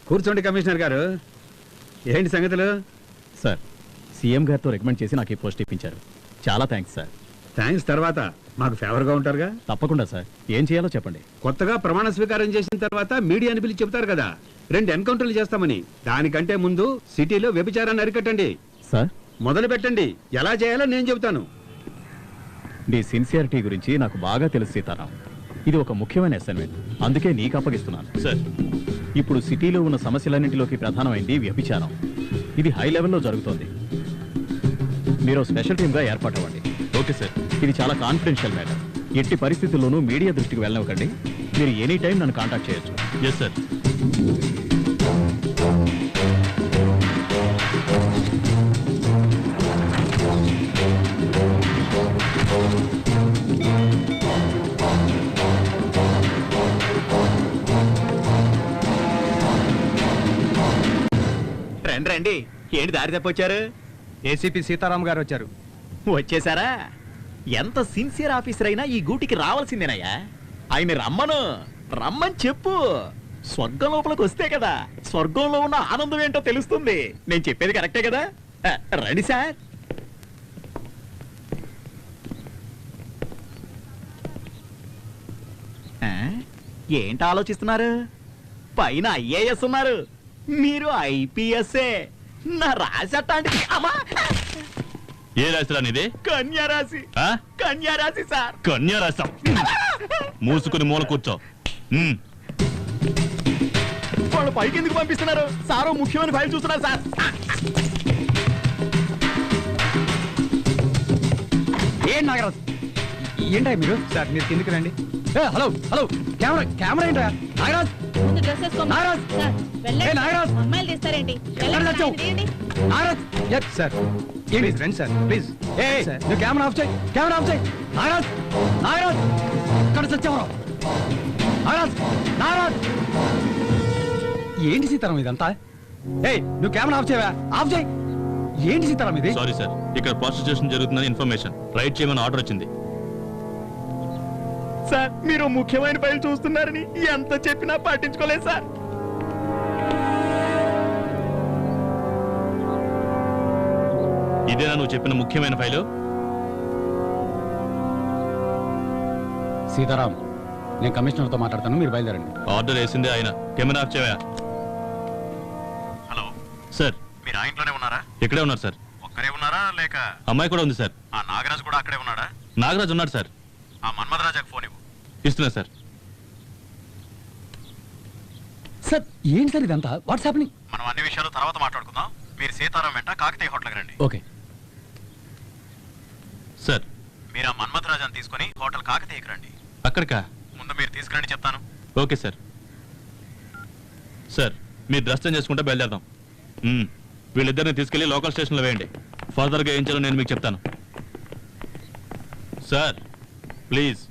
కూర్చోండి కమిషనర్ గారు. ఏంటి సంగతులు? సార్, సీఎం గారితో రికమెండ్ చేసి నాకు ఈ పోస్ట్ ఇప్పించారు. చాలా థ్యాంక్స్ సార్. థ్యాంక్స్ తర్వాత మాకు ఫేవర్గా ఉంటారుగా. తప్పకుండా సార్. ఏం చేయాలో చెప్పండి. కొత్తగా ప్రమాణ స్వీకారం చేసిన తర్వాత మీడియాని పిలిచి చెబుతారు కదా 2 ఎన్కౌంటర్లు చేస్తామని. దానికంటే ముందు సిటీలో వ్యభిచారాన్ని అరికట్టండి సార్. మొదలు పెట్టండి. ఎలా చేయాలో నేను చెబుతాను. నీ సిన్సియారిటీ గురించి నాకు బాగా తెలుసు సీతారాం. ఇది ఒక ముఖ్యమైన అసైన్మెంట్, అందుకే నీకు అప్పగిస్తున్నాను. సార్, ఇప్పుడు సిటీలో ఉన్న సమస్యలన్నింటిలోకి ప్రధానమైంది వ్యభిచారం. ఇది హై లెవెల్లో జరుగుతోంది. మీరు స్పెషల్ టీమ్గా ఏర్పాటు అవ్వండి. Okay sir. ఇది చాలా కాన్ఫిడెన్షియల్ మ్యాటర్. ఎట్టి పరిస్థితుల్లోనూ మీడియా దృష్టికి వెళ్ళనివ్వకండి. మీరు ఎనీ టైం నన్ను కాంటాక్ట్ చేయొచ్చు. Yes sir. రండి రండి. ఏంటి దారి తప్పొచ్చారు? ఏసీపీ సీతారాం గారు వచ్చారు. వచ్చేసారా? ఎంత సిన్సియర్ ఆఫీసర్ అయినా ఈ గూటికి రావాల్సిందేనయ్యా. ఆయన రమ్మని చెప్పు. స్వర్గం లోపలికి వస్తే కదా స్వర్గంలో ఉన్న ఆనందం ఏంటో తెలుస్తుంది. నేను చెప్పేది కరెక్టే కదా? రండి సార్. ఏంటి ఆలోచిస్తున్నారు? పైన ఐఏఎస్ ఉన్నారు, మీరు ఐపీఎస్ఏ. నా రాశి అట్లాంటిది. అమ్మా, ఏ రాశిరా నీది? కన్యారాశి. కన్యారాశి సార్. కన్యా రాశం. మూసుకుని మూల కూర్చో. వాళ్ళు పైకి ఎందుకు పంపిస్తున్నారు? సారో ముఖ్యమైన ఫైల్ చూస్తున్నారు సార్. ఏం నాగరాజ్, ఏంటా మీరు? సార్ మీరు కిందికి రండి. హలో హలో, కెమెరా ఏంటా? నాగరాజ్, నాగరాజ్, నాగరాజ్, అమ్మాయిలు తీస్తారేంటి? నాగరాజ్, సార్ ఏంటి రండి సార్ ప్లీజ్. నువ్వు కెమెరా ఆఫ్ చేయి, కెమెరా ఆఫ్ చేయి. నాగరాజ్, నాగరాజ్, ఇక్కడ సత్యవరం. నాగరాజ్, నాగరాజ్, ఏంటి సీతారాం ఇదంతా? నువ్వు కెమెరా ఆఫ్ చేయవా? ఆఫ్ చేయి. ఏంటి సీతారాం ఇది? సారీ సార్, ఇక్కడ ప్రాస్టిట్యూషన్ జరుగుతుందని ఇన్ఫర్మేషన్. రైట్ చేయమని ఆర్డర్ వచ్చింది. సార్, మీరు ముఖ్యమైన ఫైల్ చూస్తున్నారని ఎంత చెప్పినా పట్టించుకోలేదు సార్. ఇదేనా నువ్వు చెప్పిన ముఖ్యమైన ఫైలు? సీతారాం, నేను కమిషనర్తో మాట్లాడతాను, మీరు బయలుదేరండి. ఆర్డర్ వేసిందే ఆయన. కెమెరా ఆఫ్ చేయవా? హలో సార్, మీరు ఆ ఇంట్లోనే ఉన్నారా? ఇక్కడే ఉన్నారు సార్. ఒక్కరే ఉన్నారా లేక అమ్మాయి కూడా ఉంది సార్. ఆ నాగరాజు కూడా అక్కడే ఉన్నాడా? నాగరాజు ఉన్నాడు సార్. ఆ మన్మధరాజాకు ఫోన్ ఇవ్వు. ఇస్తున్నా సార్. సార్ ఏంటి సార్ ఇదంతా? What's happening? మనం అన్ని విషయాలు తర్వాత మాట్లాడుకుందాం. మీరు సీతారాం వెంట కాకతీయ హోటల్కి రండి. Okay sir. మీరు ఆ మన్మధరాజాన్ని తీసుకుని హోటల్ కాకతీయకి రండి. అక్కడికా? ముందు మీరు తీసుకురండి, చెప్తాను. Okay sir. సార్, మీరు డ్రెస్ చేంజ్ చేసుకుంటే బయలుదేరదాం. వీళ్ళిద్దరిని తీసుకెళ్లి లోకల్ స్టేషన్లో వేయండి. ఫర్దర్గా ఏం చేయాలో నేను మీకు చెప్తాను. Sir please.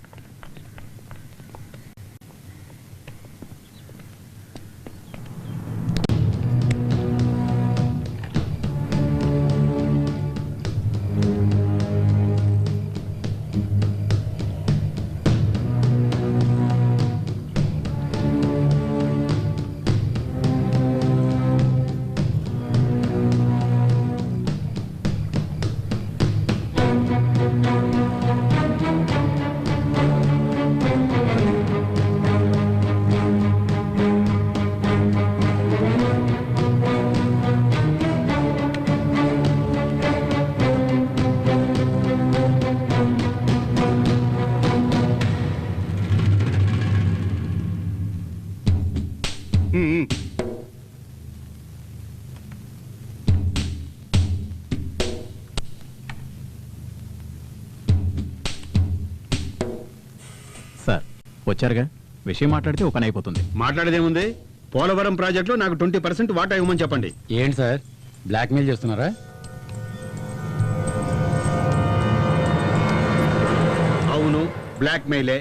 సార్ వచ్చారుగా, విషయం మాట్లాడితే ఓపెన్ అయిపోతుంది. మాట్లాడేదేముంది? పోలవరం ప్రాజెక్టులో నాకు 20% వాటా ఇవ్వమని చెప్పండి. ఏంటి సార్ బ్లాక్మెయిల్ చేస్తున్నారా? అవును, బ్లాక్ మెయిలే.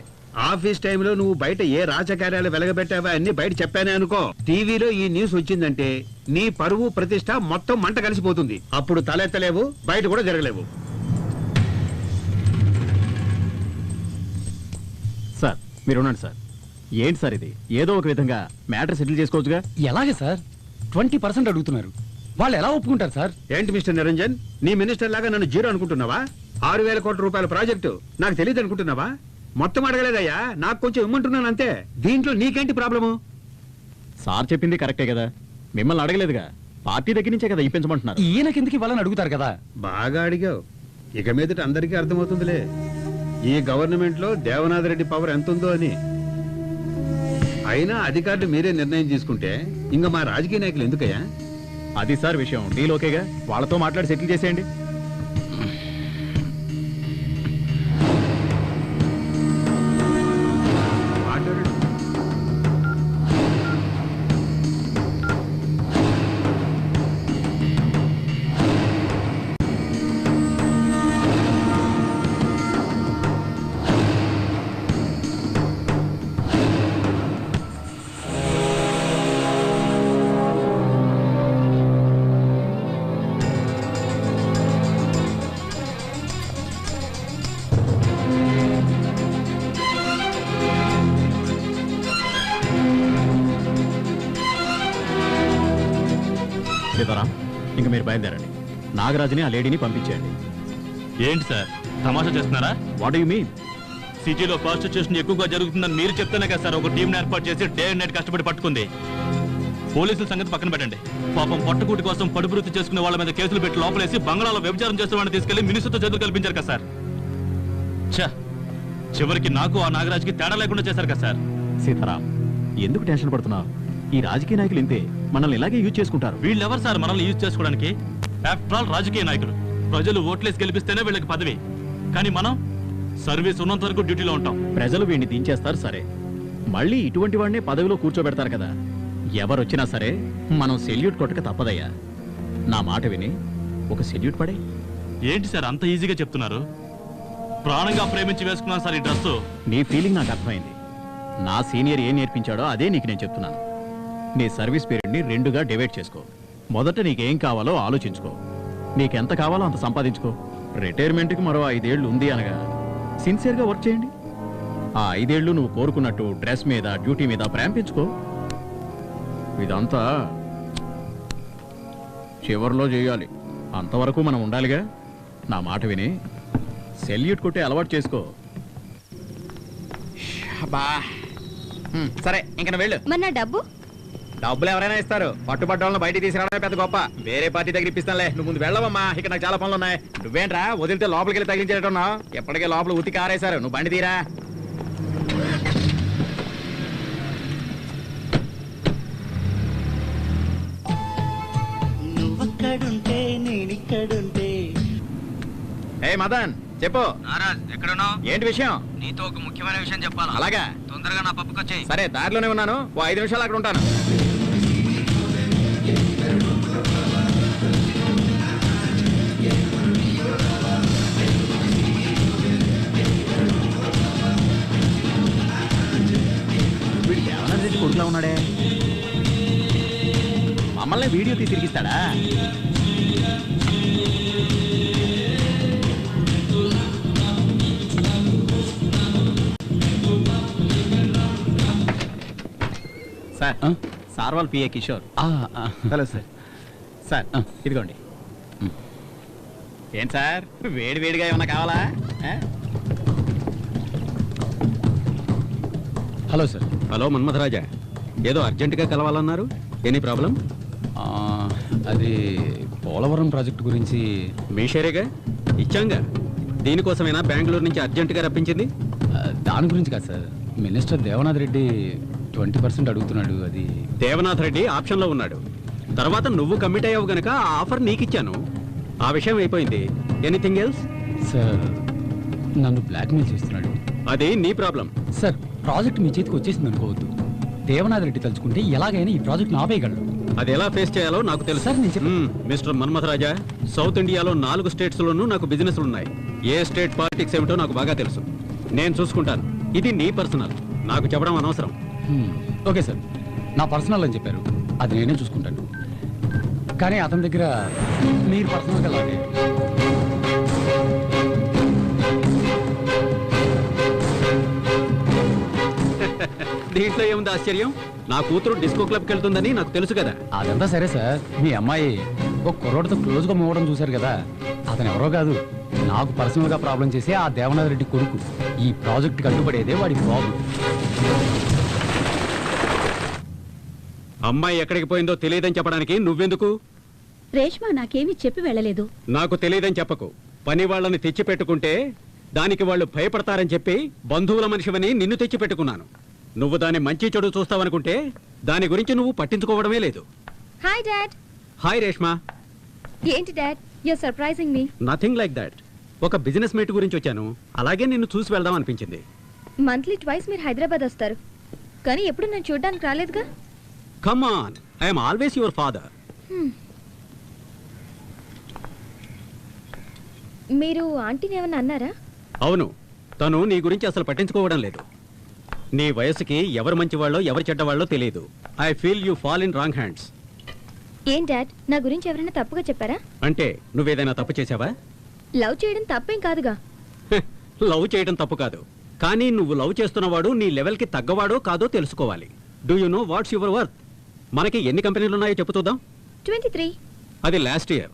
ఆఫీస్ టైంలో నువ్వు బయట ఏ రాజకార్యాలు వెలగబెట్టావా అన్ని బయట చెప్పానే అనుకో, టీవీలో ఈ న్యూస్ వచ్చిందంటే నీ పరువు ప్రతిష్ట మొత్తం మంట కలిసిపోతుంది. అప్పుడు తలెత్తలేవు, బయట కూడా జరగలేవు. సార్ మీరు ఉండండి సార్. ఏంటి సార్ ఇది? ఏదో ఒక విధంగా మ్యాటర్ సెటిల్ చేసుకోవచ్చుగా. ఎలాగే సార్ 20% అడుగుతున్నారు, వాళ్ళు ఎలా ఒప్పుకుంటారు సార్? ఏంటి మిస్టర్ నిరంజన్, నీ మినిస్టర్ లాగా నన్ను జీరో అనుకుంటున్నావా? 6,000 కోట్ల రూపాయల ప్రాజెక్టు నాకు తెలియదు అనుకుంటున్నావా? మొత్తం అడగలేదయ్యా, నాకు కొంచెం ఇమ్మంటున్నాను అంతే. దీంట్లో నీకేంటి ప్రాబ్లము? సార్ చెప్పింది కరెక్టే కదా, మిమ్మల్ని అడగలేదుగా, పార్టీ దగ్గర నుంచే కదా ఇప్పించమంటున్నారు. ఈయనకెందుకు ఇవ్వాలని అడుగుతారు కదా. బాగా అడిగావు. ఇక మీదట అందరికీ అర్థమవుతుందిలే ఈ గవర్నమెంట్ లో దేవనాథ్ రెడ్డి పవర్ ఎంత ఉందో అని. అయినా అధికారులు మీరే నిర్ణయం తీసుకుంటే ఇంకా మా రాజకీయ నాయకులు ఎందుకయ్యా? అది సార్ విషయం, డీల్ ఓకేగా, వాళ్ళతో మాట్లాడి సెటిల్ చేసేయండి. సీతారాం, ఇంక మీరు బయలుదేరండి. నాగరాజుని ఆ లేడీని పంపించేయండి. ఏంటి సార్ తమాషా చేస్తున్నారా? What you mean? సిటీలో ప్రాస్టిట్యూషన్ ఎక్కువగా జరుగుతుందని మీరు చెప్తేనే కదా సార్ ఒక టీంని ఏర్పాటు చేసి డే అండ్ నైట్ కష్టపడి పట్టుకుంది. పోలీసుల సంగతి పక్కన పెట్టండి, పాపం పట్టుకూటి కోసం పడుబృత్తి చేసుకునే వాళ్ళ మీద కేసులు పెట్టి లోపలేసి బంగాళాలో వ్యభిచారం చేస్తున్న వాడిని తీసుకెళ్లి మినిస్టర్తో చదువు కల్పించారు కదా సార్. ఛా, చివరికి నాకు ఆ నాగరాజుకి తేడా లేకుండా చేశారు కదా సార్. సీతారాం, ఎందుకు టెన్షన్ పడుతున్నావు? ఈ రాజకీయ నాయకులు ఇంతే, మనల్ని ఇలాగే యూజ్ చేసుకుంటారు. వీళ్ళెవరు సార్ మనల్ని యూజ్ చేసుకోవడానికి? ఆఫ్టర్ ఆల్ రాజకీయ నాయకులు. ప్రజలు ఓట్లేసి గెలిపిస్తేనే వీళ్ళకి పదవి, కానీ మనం సర్వీస్ ఉన్నంత వరకు డ్యూటీలో ఉంటాం. ప్రజలు వీడిని దించేస్తారు సరే, మళ్ళీ ఇటువంటి వాడినే పదవిలో కూర్చోబెడతారు కదా. ఎవరొచ్చినా సరే మనం సెల్యూట్ కొట్టక తప్పదయ్యా. నా మాట విని ఒక సెల్యూట్ పడే. ఏంటి సార్ అంత ఈజీగా చెప్తున్నారు? ప్రాణంగా ప్రేమించి వేసుకున్నాను సార్ ఈ డ్రెస్సు. నీ ఫీలింగ్ నాకు అర్థమైంది. నా సీనియర్ ఏం నేర్పించాడో అదే నీకు నేను చెప్తున్నాను. నీ సర్వీస్ పీరియడ్ని 2గా డివైడ్ చేసుకో. మొదట నీకేం కావాలో ఆలోచించుకో, నీకెంత కావాలో అంత సంపాదించుకో. రిటైర్మెంట్కి మరో 5 ఏళ్ళు ఉంది అనగా సిన్సియర్గా వర్క్ చేయండి. ఆ 5 ఏళ్ళు నువ్వు కోరుకున్నట్టు డ్రెస్ మీద డ్యూటీ మీద ప్రేమ పెంచుకో. ఇదంతా చివర్లో చేయాలి, అంతవరకు మనం ఉండాలిగా. నా మాట విని సెల్యూట్ కొట్టే అలవాటు చేసుకో. సరే ఇంక నువ్వు వెళ్ళు. మన డబ్బు డబ్బులు ఎవరైనా ఇస్తారు, పట్టుబడ్డ వాళ్ళని బయటికి తీసుకురావడమే పెద్ద గొప్ప. వేరే పార్టీ దగ్గర ఇప్పిస్తానులే, నువ్వు ముందు వెళ్ళవమ్మా, ఇక్కడ నాకు చాలా పనులు ఉన్నాయి. నువ్వేంట్రా వదిలితే లోపలికి వెళ్ళి తగిలించేటట్టున్నావు? ఎప్పటికే లోపల ఉతికి ఆరేశారు, నువ్వు బండి తీరా. నువ్వక్కడుంటే నేనిక్కడుంటే. ఏ మదన్ చెప్పు. నారాజ్ ఎక్కడున్నావు? ఏంటి విషయం? నీతో ఒక ముఖ్యమైన విషయం చెప్పాలా? అలాగా, తొందరగా నా పప్పుకి వచ్చేయ్. సరే దారిలోనే ఉన్నాను, ఓ 5 నిమిషాలు అక్కడ ఉంటాను. వీడు దేవనాథ్ రెడ్డి కొడుకులా ఉన్నాడే, మమ్మల్ని వీడియో తీసి తిరిగిస్తాడా? సార్, సార్ వాళ్ళ PA Kishore. Hello sir. Sir ఇదిగోండి. ఏం సార్ వేడి వేడిగా ఏమన్నా కావాలా? Hello sir. హలో మన్మథరాజా, ఏదో అర్జెంటుగా కలవాలన్నారు, ఎనీ ప్రాబ్లం? అది పోలవరం ప్రాజెక్టు గురించి. మీ షేరేగా ఇచ్చాంగా, దీనికోసమైనా బెంగళూరు నుంచి అర్జెంటుగా రప్పించింది. దాని గురించి కాదు సార్, మినిస్టర్ దేవనాథ్ రెడ్డి 20% అడుగుతున్నాడు. అది దేవనాథ్ రెడ్డి ఆప్షన్లో ఉన్నాడు. తర్వాత నువ్వు కమిట్ అయ్యావు గనక ఆ ఆఫర్ నీకిచ్చాను. ఆ విషయం అయిపోయింది. Anything else? సార్ నన్ను బ్లాక్మెయిల్ చేస్తున్నాడు. అది నీ ప్రాబ్లం. సార్ ప్రాజెక్ట్ మీ చేతికి వచ్చేసింది అనుకోవద్దు. దేవనాథ్ రెడ్డి తలుచుకుంటే ఎలాగైనా ఈ ప్రాజెక్ట్ ఆపేయగలడు. అది ఎలా ఫేస్ చేయాలో నాకు తెలుసు. సార్ నేను చెప్పాను. మిస్టర్ మన్మథరాజా, సౌత్ ఇండియాలో 4 స్టేట్స్లోనూ నాకు బిజినెస్లు ఉన్నాయి. ఏ స్టేట్ పాలిటిక్స్ ఏమిటో నాకు బాగా తెలుసు. నేను చూసుకుంటాను. ఇది నీ పర్సనల్, నాకు చెప్పడం అనవసరం. ఓకే సార్, నా పర్సనల్ అని చెప్పారు, అది నేనే చూసుకుంటాను. కానీ అతని దగ్గర మీరు పర్సనల్గా లాగే. దీంట్లో ఏముంది ఆశ్చర్యం? నా కూతురు డిస్కో క్లబ్కి వెళ్తుందని నాకు తెలుసు కదా. అదంతా సరే సార్, మీ అమ్మాయి ఒక కుర్రోడితో క్లోజ్ గా మూవడం చూశారు కదా, అతను ఎవరో కాదు, నాకు పర్సనల్ గా ప్రాబ్లం చేసి ఆ దేవనాథ్ రెడ్డి కొడుకు. ఈ ప్రాజెక్ట్ కట్టుబడేదే వాడి బాబు. అమ్మాయి ఎక్కడికి పోయిందో తెలియదని చెప్పడానికి నువ్వెందుకు? రేష్మా నాకేమీ చెప్పి వెళ్ళలేదు. నాకు తెలియదని చెప్పకు. పని వాళ్ళని తెచ్చి పెట్టుకుంటే దానికి వాళ్ళు భయపడతారని చెప్పి బంధువుల మనిషివని నిన్ను తెచ్చి పెట్టుకున్నాను. నువ్వు దాని మంచి చెడు చూస్తావనుకుంటే దాని గురించి నువ్వు పట్టించుకోవడమే లేదు. Hi dad. హాయ్ రేష్మా. ఏంటి dad, you are surprising me. Nothing like that. ఒక బిజినెస్ మీట్ గురించి వచ్చాను, అలాగే నిన్ను చూసి వెళ్దాం అనిపించింది. మంత్లీ ట్వైస్ మీరు హైదరాబాద్ వస్తారు, కానీ ఎప్పుడు నేను చూడడానికి రాలేదుగా. Come on, I'm always your father. మీరు ఆంటీని ఏమన్నా అన్నారా? అవును, తను నీ గురించి అసలు పట్టించుకోవడం లేదు. నీ వయసుకి ఎవరు మంచివాళ్ళో ఎవరు చెడ్డవాళ్ళో తెలియదు. I feel you fall in wrong hands. ఏం డాడ్, నా గురించి ఎవరైనా తప్పుగా చెప్పారా? అంటే నువ్వేదైనా తప్పు చేసావా? లవ్ చేయడం తప్పేం కాదుగా. లవ్ చేయడం తప్పు కాదు, కానీ నువ్వు లవ్ చేస్తున్నవాడు నీ లెవెల్కి తగ్గవాడో కాదో తెలుసుకోవాలి. Do you know what's your worth? మనకి ఎన్ని కంపెనీలు ఉన్నాయో చెప్పు చూద్దాం. 23. అది లాస్ట్ ఇయర్.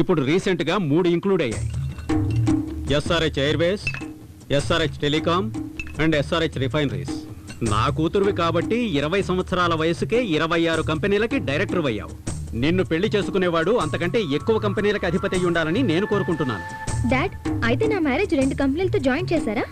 ఇప్పుడు రీసెంట్గా 3 ఇంక్లూడ్ అయ్యాయి. SRH Airways, SRH telecom and SRH refineries. నా కూతురువి కాబట్టి 20 సంవత్సరాల వయసుకే 26 కంపెనీలకి డైరెక్టర్ అయ్యావు. నిన్ను పెళ్లి చేసుకునేవాడు అంతకంటే ఎక్కువ కంపెనీలకు అధిపతి అయి ఉండాలని నేను కోరుకుంటున్నాను. డాడ్, అయితే నా మ్యారేజ్ 2 కంపెనీలతో జాయిన్ చేశారా?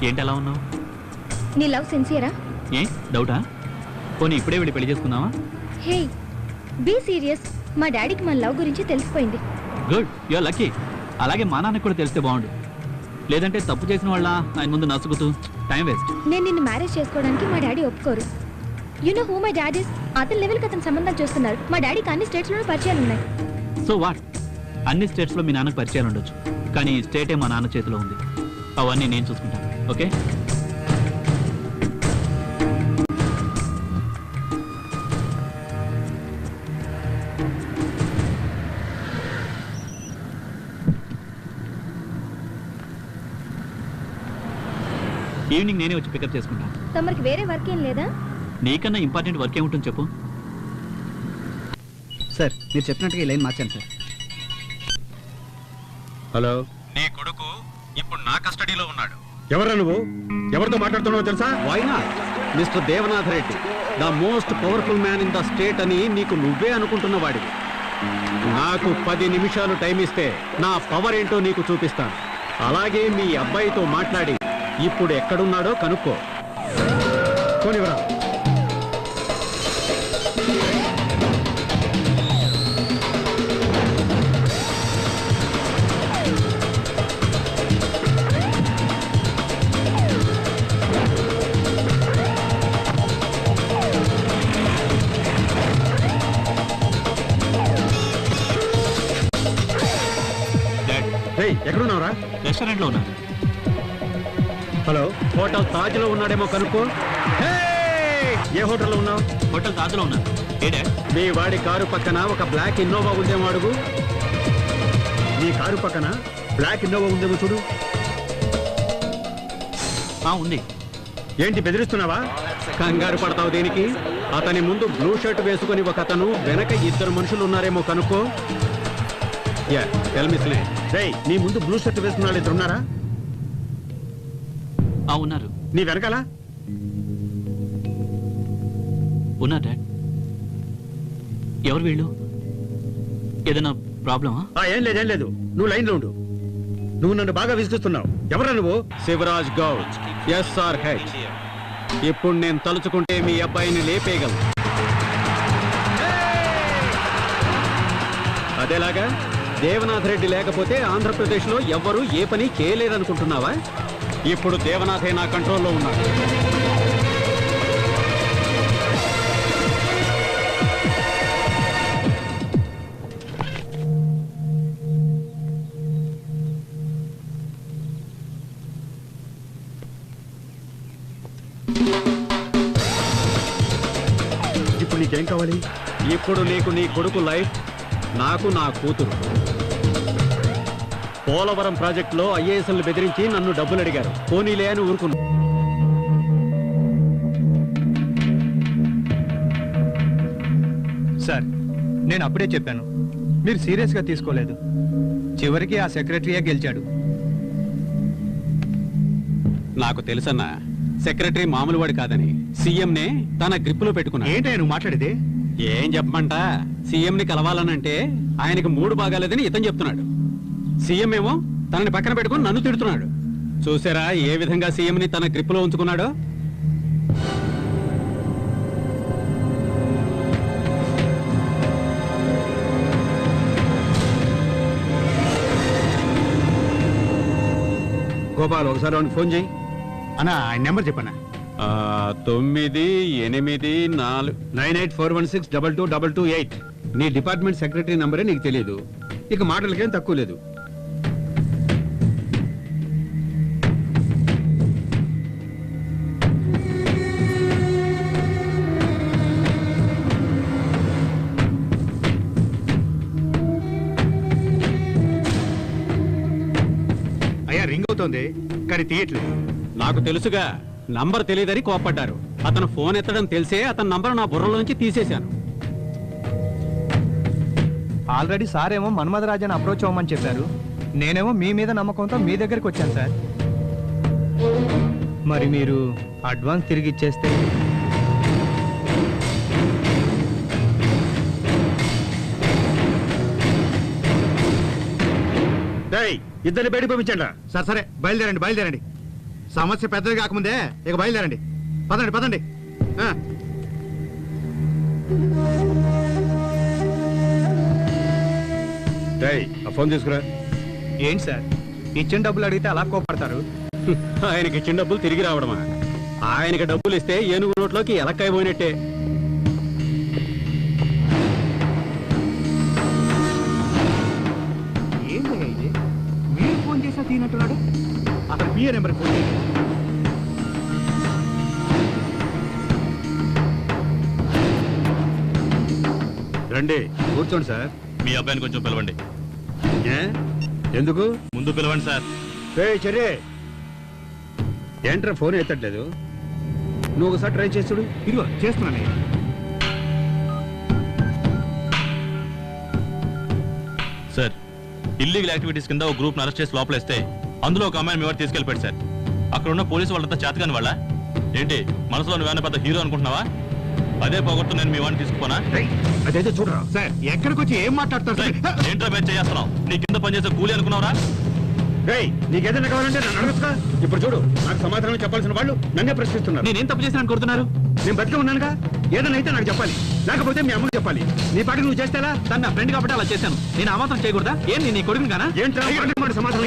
ఏంటి అలా ఉన్నావు? నీ లవ్ సిన్సియరా? ఏ డౌటా? పోనీ ఇప్పుడే వెళ్ళి పెళ్లి చేసుకుందామా? Hey, be serious. మా డాడీకి మన లవ్ గురించి తెలిసిపోయింది. Good, you are lucky. అలాగే మా నాన్నకు కూడా తెలిస్తే బాగుండు. లేదంటే తప్పు చేసిన వాళ్ళ ఆయన ముందు నసుగుతూ టైం వేస్ట్. నేను నిన్ను మ్యారేజ్ చేసుకోవడానికి మా డాడీ ఒప్పుకోరు. You know who my dad is? అతని లెవెల్కి అతను సంబంధాలు చూస్తున్నారు. మా డాడీకి అన్ని స్టేట్స్లోనూ పరిచయాలు ఉన్నాయి. So what? అన్ని స్టేట్స్లో మీ నాన్నకు పరిచయాలు ఉండొచ్చు, కానీ ఈ స్టేటే మా నాన్న చేతిలో ఉంది. అవన్నీ నేను చూసుకుంటాను. ఓకే? ఈవినింగ్ నేనే వచ్చి పికప్ చేసుకుంటాను. తమరికి వేరే వర్క్ ఏం లేదా? నీకన్నా ఇంపార్టెంట్ వర్క్ ఏముంటుంది చెప్పు. సార్, మీరు చెప్పినట్టుగా ఈ లైన్ మార్చాను సార్. హలో, నీ కొడుకు ఇప్పుడు నా కస్టడీలో ఉన్నాడు. ఎవరా నువ్వు? ఎవరితో మాట్లాడుతున్నావో తెలుసా? Why not? Mister Devanath Reddy, the most powerful man in the state అని నీకు నువ్వే అనుకుంటున్న వాడివి. నాకు 10 నిమిషాలు టైం ఇస్తే నా పవర్ ఏంటో నీకు చూపిస్తాను. అలాగే మీ అబ్బాయితో మాట్లాడి ఇప్పుడు ఎక్కడున్నాడో కనుక్కో. పోనివరా. ఎక్కడున్నావురా? రెస్టారెంట్లో ఉన్నాను. హలో, హోటల్ తాజ్లో ఉన్నాడేమో కనుక్కో. ఏ హోటల్లో ఉన్నావు? హోటల్ తాజ్లో ఉన్నాను. ఏ డాడ్? మీ వాడి కారు పక్కన ఒక బ్లాక్ ఇన్నోవా ఉందేమో అడుగు. నీ కారు పక్కన బ్లాక్ ఇన్నోవా ఉందేమో చూడు. ఉంది. ఏంటి బెదిరిస్తున్నావా? కంగారు పడతావు దేనికి? అతని ముందు బ్లూ షర్ట్ వేసుకుని ఒక అతను, వెనక 2 మనుషులు ఉన్నారేమో కనుక్కో. నీ ముందు బ్లూ షర్ట్ వేసుకున్న వాళ్ళు 2 ఉన్నారా? ఉన్నారు. నీ వెనకాల ఉన్నారు డాడ్. ఎవరు వీళ్ళు? ఏదైనా ప్రాబ్లమా? ఏం లేదు. నువ్వు లైన్లో ఉండు. నువ్వు నన్ను బాగా విసిగిస్తున్నావు. ఎవరా నువ్వు? శివరాజ్ గౌడ్, SRH. ఇప్పుడు నేను తలుచుకుంటే మీ అబ్బాయిని లేపేయగలను. అదేలాగా దేవనాథ్ రెడ్డి లేకపోతే ఆంధ్రప్రదేశ్లో ఎవ్వరూ ఏ పని చేయలేరనుకుంటున్నావా? ఇప్పుడు దేవనాథే నా కంట్రోల్లో ఉన్నాడు. ఇప్పుడు నీకు నీకేం కావాలి? ఇప్పుడు నీకు నీ కొడుకు లైఫ్, నాకు నా కూతురు. పోలవరం ప్రాజెక్టులో ఐఏఎస్ఎల్ని బెదిరించి నన్ను డబ్బులు అడిగారు. పోనీలే అని ఊరుకున్నా. సార్, నేను అప్పుడే చెప్పాను, మీరు సీరియస్గా తీసుకోలేదు. చివరికి ఆ సెక్రటరీయే గెలిచాడు. నాకు తెలుసన్నా, సెక్రటరీ మామూలు వాడు కాదని. సీఎంనే తన గ్రిప్పులో పెట్టుకున్నా. ఏంటయ్యా నువ్వు మాట్లాడేది? ఏం చెప్పమంట, సీఎంని కలవాలనంటే ఆయనకి మూడు బాగాలేదని ఇతను చెప్తున్నాడు. సీఎం ఏమో తనని పక్కన పెట్టుకుని నన్ను తిడుతున్నాడు. చూసారా ఏ విధంగా సీఎంని తన గ్రిప్పులో ఉంచుకున్నాడో? గోపాల్, ఒకసారి వాడికి ఫోన్ చేయి. అన్నా, ఆయన నెంబర్ చెప్పనా? 984 9841622228. నీ డిపార్ట్మెంట్ సెక్రటరీ నంబరే నీకు తెలియదు. ఇక మాటలకేం తక్కువ లేదు. అయ్యా, రింగ్ అవుతోంది కానీ తీయట్లేదు. నాకు తెలుసుగా, నంబర్ తెలియదని కోప్పడ్డారు. అతను ఫోన్ ఎత్తడం తెలిసే అతని నంబర్ నా బుర్రలోంచి తీసేశాను. ఆల్రెడీ సార్ ఏమో మన్మధరాజన్ అప్రోచ్ అవ్వమని చెప్పారు. నేనేమో మీ మీద నమ్మకంతో మీ దగ్గరికి వచ్చాను సార్. మరి మీరు అడ్వాన్స్ తిరిగి ఇచ్చేస్తే? ఇద్దరిని బయట పంపించండి. సరే సరే, బయలుదేరండి. సమస్య పెద్దది కాకముందే ఇక బయలుదేరండి. పదండి. ఆ ఫోన్ తీసుకురా. ఏంటి సార్, ఇచ్చిన డబ్బులు అడిగితే అలా కోపడతారు? ఆయనకి ఇచ్చిన డబ్బులు తిరిగి రావడమా? ఆయనకి డబ్బులు ఇస్తే ఏనుగు నోట్లోకి ఎలక్కాయ పోయినట్టే. ఏంటయ్యా ఇది? మీరు ఫోన్ చేసా తీనట్టున్నాడు. అతను పిఏ నెంబర్ ఫోన్ చేసి. రండి, కూర్చోండి సార్. మీ అబ్బాయిని కొంచెం పిలవండి. ఎందుకు? ముందు పిలవండి సార్. చర్య ఏంట్రా ఫోన్ ఎత్తట్లేదు? నువ్వు ఒకసారి ట్రై చేస్తుడు. ఇదిగో చేస్తున్నాను. సార్, ఇల్లీగల్ యాక్టివిటీస్ కింద ఒక గ్రూప్ అరెస్ట్ చేసి లోపలేస్తే అందులో ఒక అమ్మాయిని మీ వాడు తీసుకెళ్ళిపోయాడు సార్. అక్కడ ఉన్న పోలీసు వాళ్ళంతా చేతకాని వాళ్ళ ఏంటి? మనసులో నువ్వేనా పెద్ద హీరో అనుకుంటున్నావా? అదే పోగొట్టు నేను మీ వాడిని తీసుకుపోనా? అదైతే చూడరా సార్, ఎక్కడికి వచ్చి ఏం మాట్లాడతారు? ఏంట్రా బ్యాచ్ చేస్తున్నావు? నీ కింద పనిచేసే కూలీ అనుకున్నావురా? నీకేదైనా కావాలంటే నన్ను అడగచ్చుగా. ఇప్పుడు చూడు, నాకు సమాధానం చెప్పాల్సిన వాళ్ళు నన్నే ప్రశ్నిస్తున్నారు. నేనేం తప్పు చేసినా కోరుతున్నారు? నేను బతికే ఉన్నానుగా, ఏదైనా అయితే నాకు చెప్పాలి, లేకపోతే మీ అమ్మకి చెప్పాలి. నీ పాటికి నువ్వు చేస్తేలా? తన నా ఫ్రెండ్ కాబట్టి అలా చేశాను. నేను ఆ మాత్రం చేయకూడదా? ఏం నీ కొడుకుని కానా? ఏంట్రా సమాధానం?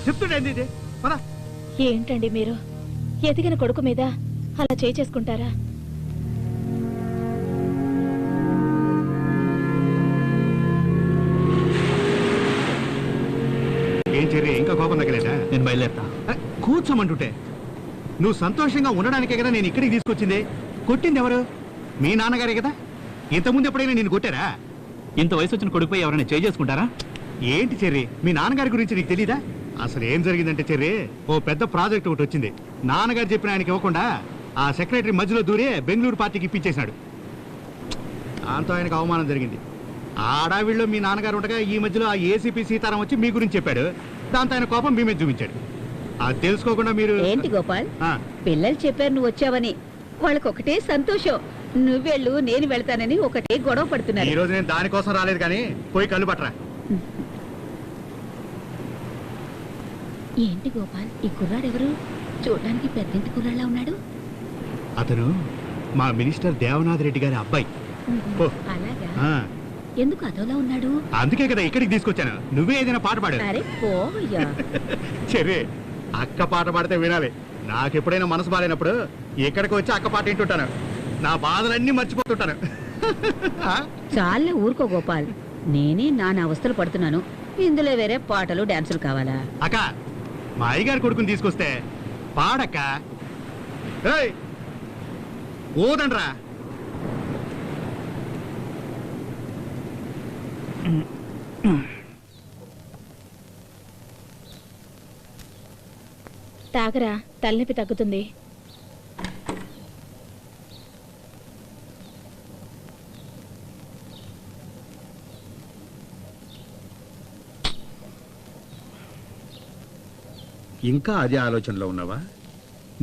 చెప్తుండేంది ఇది? ఏంటండి మీరు ఎదిగిన కొడుకు మీద అలా చేసుకుంటారా? ఏం చర్య, ఇంకా కోపం తగ్గలేదా? నేను బయలుదేరుతా. కూర్చోమంటుంటే నువ్వు సంతోషంగా ఉండడానికే కదా నేను ఇక్కడికి తీసుకొచ్చింది. కొట్టింది ఎవరు? మీ నాన్నగారే కదా. ఇంతకుముందు ఎప్పుడైనా నేను కొట్టారా? ఇంత వయసు వచ్చిన కొడుకుపై ఎవరైనా చేసుకుంటారా? ఏంటి చెర్రి, మీ నాన్నగారి గురించి నీకు తెలీదా? అసలు ఏం జరిగిందంటే చెర్రి, ఓ పెద్ద ప్రాజెక్ట్ ఒకటి వచ్చింది. నాన్నగారు చెప్పిన ఆయనకి ఇవ్వకుండా ఆ సెక్రటరీ మధ్యలో దూరే బెంగళూరు పార్టీకి ఇప్పించేశాడు. దాంతో ఆయనకు అవమానం జరిగింది. ఆ అడావిడిలో మీ నాన్నగారు ఉండగా ఈ మధ్యలో ఆ ఏసీపీ సీతారాం వచ్చి మీ గురించి చెప్పాడు. దాంతో ఆయన కోపం మీ మీద చూపించాడు. అది తెలుసుకోకుండా మీరు ఏంటి గోపాల్, పిల్లలు చెప్పారు నువ్వు వచ్చావని, వాళ్ళకి ఒకటే సంతోషం. నువ్వెళ్ళు నేను వెళ్తానని ఒకటే గొడవ పడుతున్నారు. ఈ రోజు నేను దానికోసం రాలేదు, కానీ పోయి కళ్ళు పట్టరా. ఏంటి గోపాల్, ఈ కుర్రాడెవరు? చూడడానికి పెద్దింటి కుర్రాళ్ళ ఉన్నాడు. అతను మా మినిస్టర్ దేవనాథ్ రెడ్డి గారి అబ్బాయి. అలాగా? ఎందుకు అదోలా ఉన్నాడు? అందుకే కదా ఇక్కడికి తీసుకొచ్చాను. నువ్వే ఏదైనా పాట పాడు. అరే పోవయ్యా. సరే, అక్క పాట పాడితే వినాలి. నాకెప్పుడైనా మనసు బాలేనప్పుడు ఇక్కడికి వచ్చి అక్క పాట వింటుంటాను. నా బాధలన్నీ మర్చిపోతుంటాను. చాలే ఊరుకో గోపాల్, నేనే నాన్న అవస్థలు పడుతున్నాను. ఇందులో వేరే పాటలు డాన్సులు కావాలా? అక్క, మా అయ్యగారి కొడుకుని తీసుకొస్తే పాడక్క. ఏయ్ ఓదండ్రా. తాగరా, తలనొప్పి తగ్గుతుంది. ఇంకా అదే ఆలోచనలో ఉన్నావా?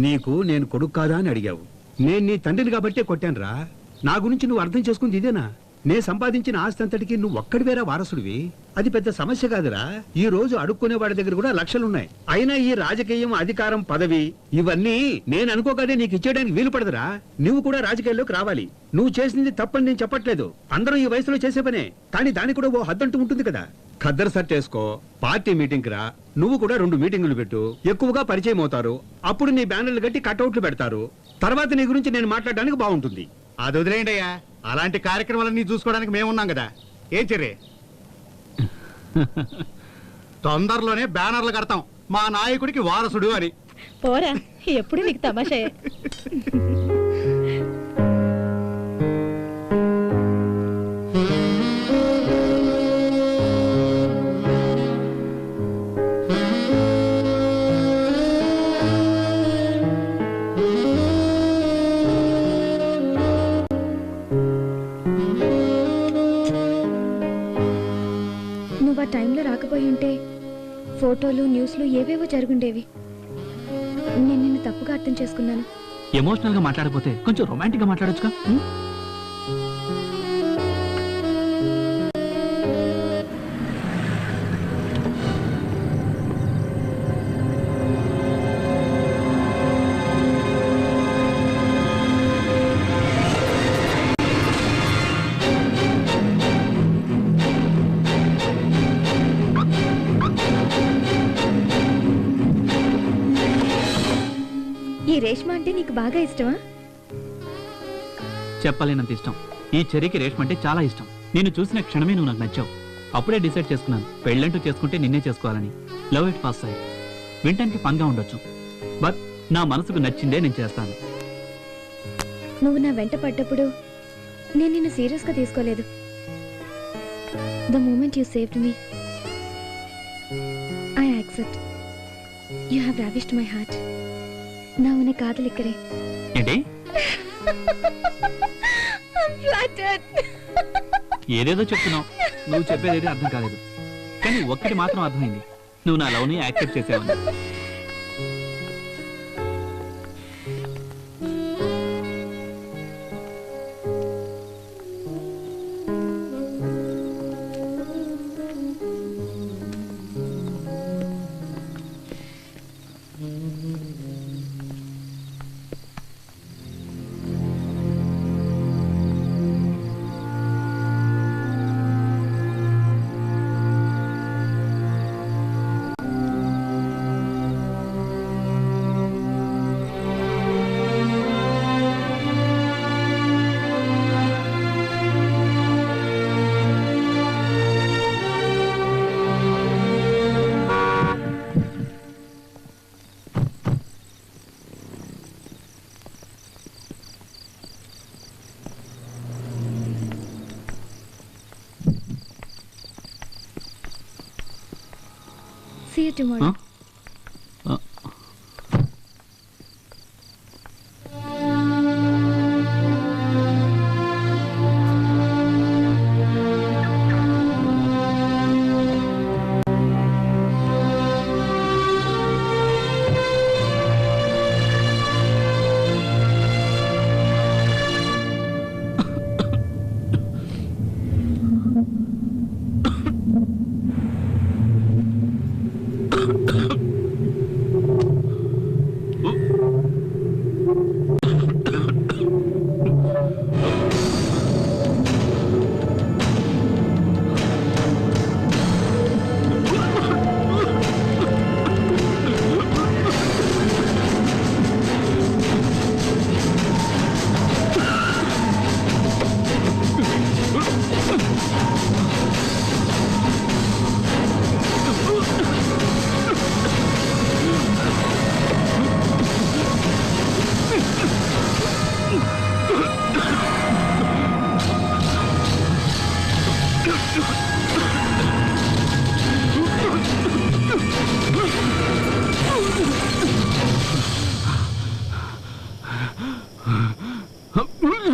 నీకు నేను కొడుకు కాదా అని అడిగావు. నేను నీ తండ్రిని కాబట్టే కొట్టానురా. నా గురించి నువ్వు అర్థం చేసుకుంది ఇదేనా? నే సంపాదించిన ఆస్తి అంతటికి నువ్వు ఒక్కడివేరా వారసుడివి. అది పెద్ద సమస్య కాదురా. ఈ రోజు అడుక్కునే వాడి దగ్గర కూడా లక్షలున్నాయి. అయినా ఈ రాజకీయం, అధికారం, పదవి ఇవన్నీ నేను అనుకోగానే నీకు ఇచ్చేయడానికి వీలు పడదురా. నువ్వు కూడా రాజకీయాల్లోకి రావాలి. నువ్వు చేసింది తప్పని నేను చెప్పట్లేదు. అందరూ ఈ వయసులో చేసే పనే. కానీ దానికి కూడా ఓ హద్దంటూ ఉంటుంది కదా. ఖద్దరు సెట్ చేసుకో, పార్టీ మీటింగ్ రా. నువ్వు కూడా 2 మీటింగులు పెట్టు. ఎక్కువగా పరిచయం అవుతారు. అప్పుడు నీ బ్యానర్లు కట్టి కట్అవుట్లు పెడతారు. తర్వాత నీ గురించి నేను మాట్లాడడానికి బాగుంటుంది. అది వదిలేయండి అయ్యా. అలాంటి కార్యక్రమాలన్నీ చూసుకోవడానికి మేమున్నాం కదా. ఏం చెర్రే, తొందరలోనే బ్యానర్లు కడతాం మా నాయకుడికి వారసుడు అని. పోరా, ఎప్పుడు నీకు తమాషా. నువ్వు ఆ టైంలో రాకపోయి ఉంటే ఫోటోలు, న్యూస్లు ఏవేవో జరుగుండేవి. నేను నిన్ను తప్పుగా అర్థం చేసుకున్నాను. ఎమోషనల్ గా మాట్లాడకపోతే కొంచెం రొమాంటిక్ గా మాట్లాడొచ్చుగా. ఈ రేష్మ అంటే నీకు బాగా ఇష్టమా? చెప్పలేనంత ఇష్టం. ఈ చెర్రీకి రేష్మ అంటే చాలా ఇష్టం. నేను చూసిన క్షణమే నువ్వు నాకు నచ్చావు. అప్పుడే డిసైడ్ చేసుకున్నాను, పెళ్ళంటూ చేసుకుంటే నిన్నే చేసుకోవాలని. Love it first sight. వింటానికి ఫన్గా ఉండొచ్చు, బట్ నా మనసుకు నచ్చిందే నేను చేస్తాను. నువ్వు నా వెంట పడ్డప్పుడు నేను నిన్ను సీరియస్ గా తీసుకోలేదు. The moment you saved me, I accept. You have ravished my heart. நான் உன்னை காதலிக்கிறேன். ఏంటి? ఏదేదో చెప్తున్నావు. నువ్వు చెప్పేది అర్థం కాలేదు. కానీ ఒక్కటి మాత్రం అర్థమైంది, నువ్వు నా లవ్ ని యాక్సెప్ట్ చేసావని. See you tomorrow. Ugh.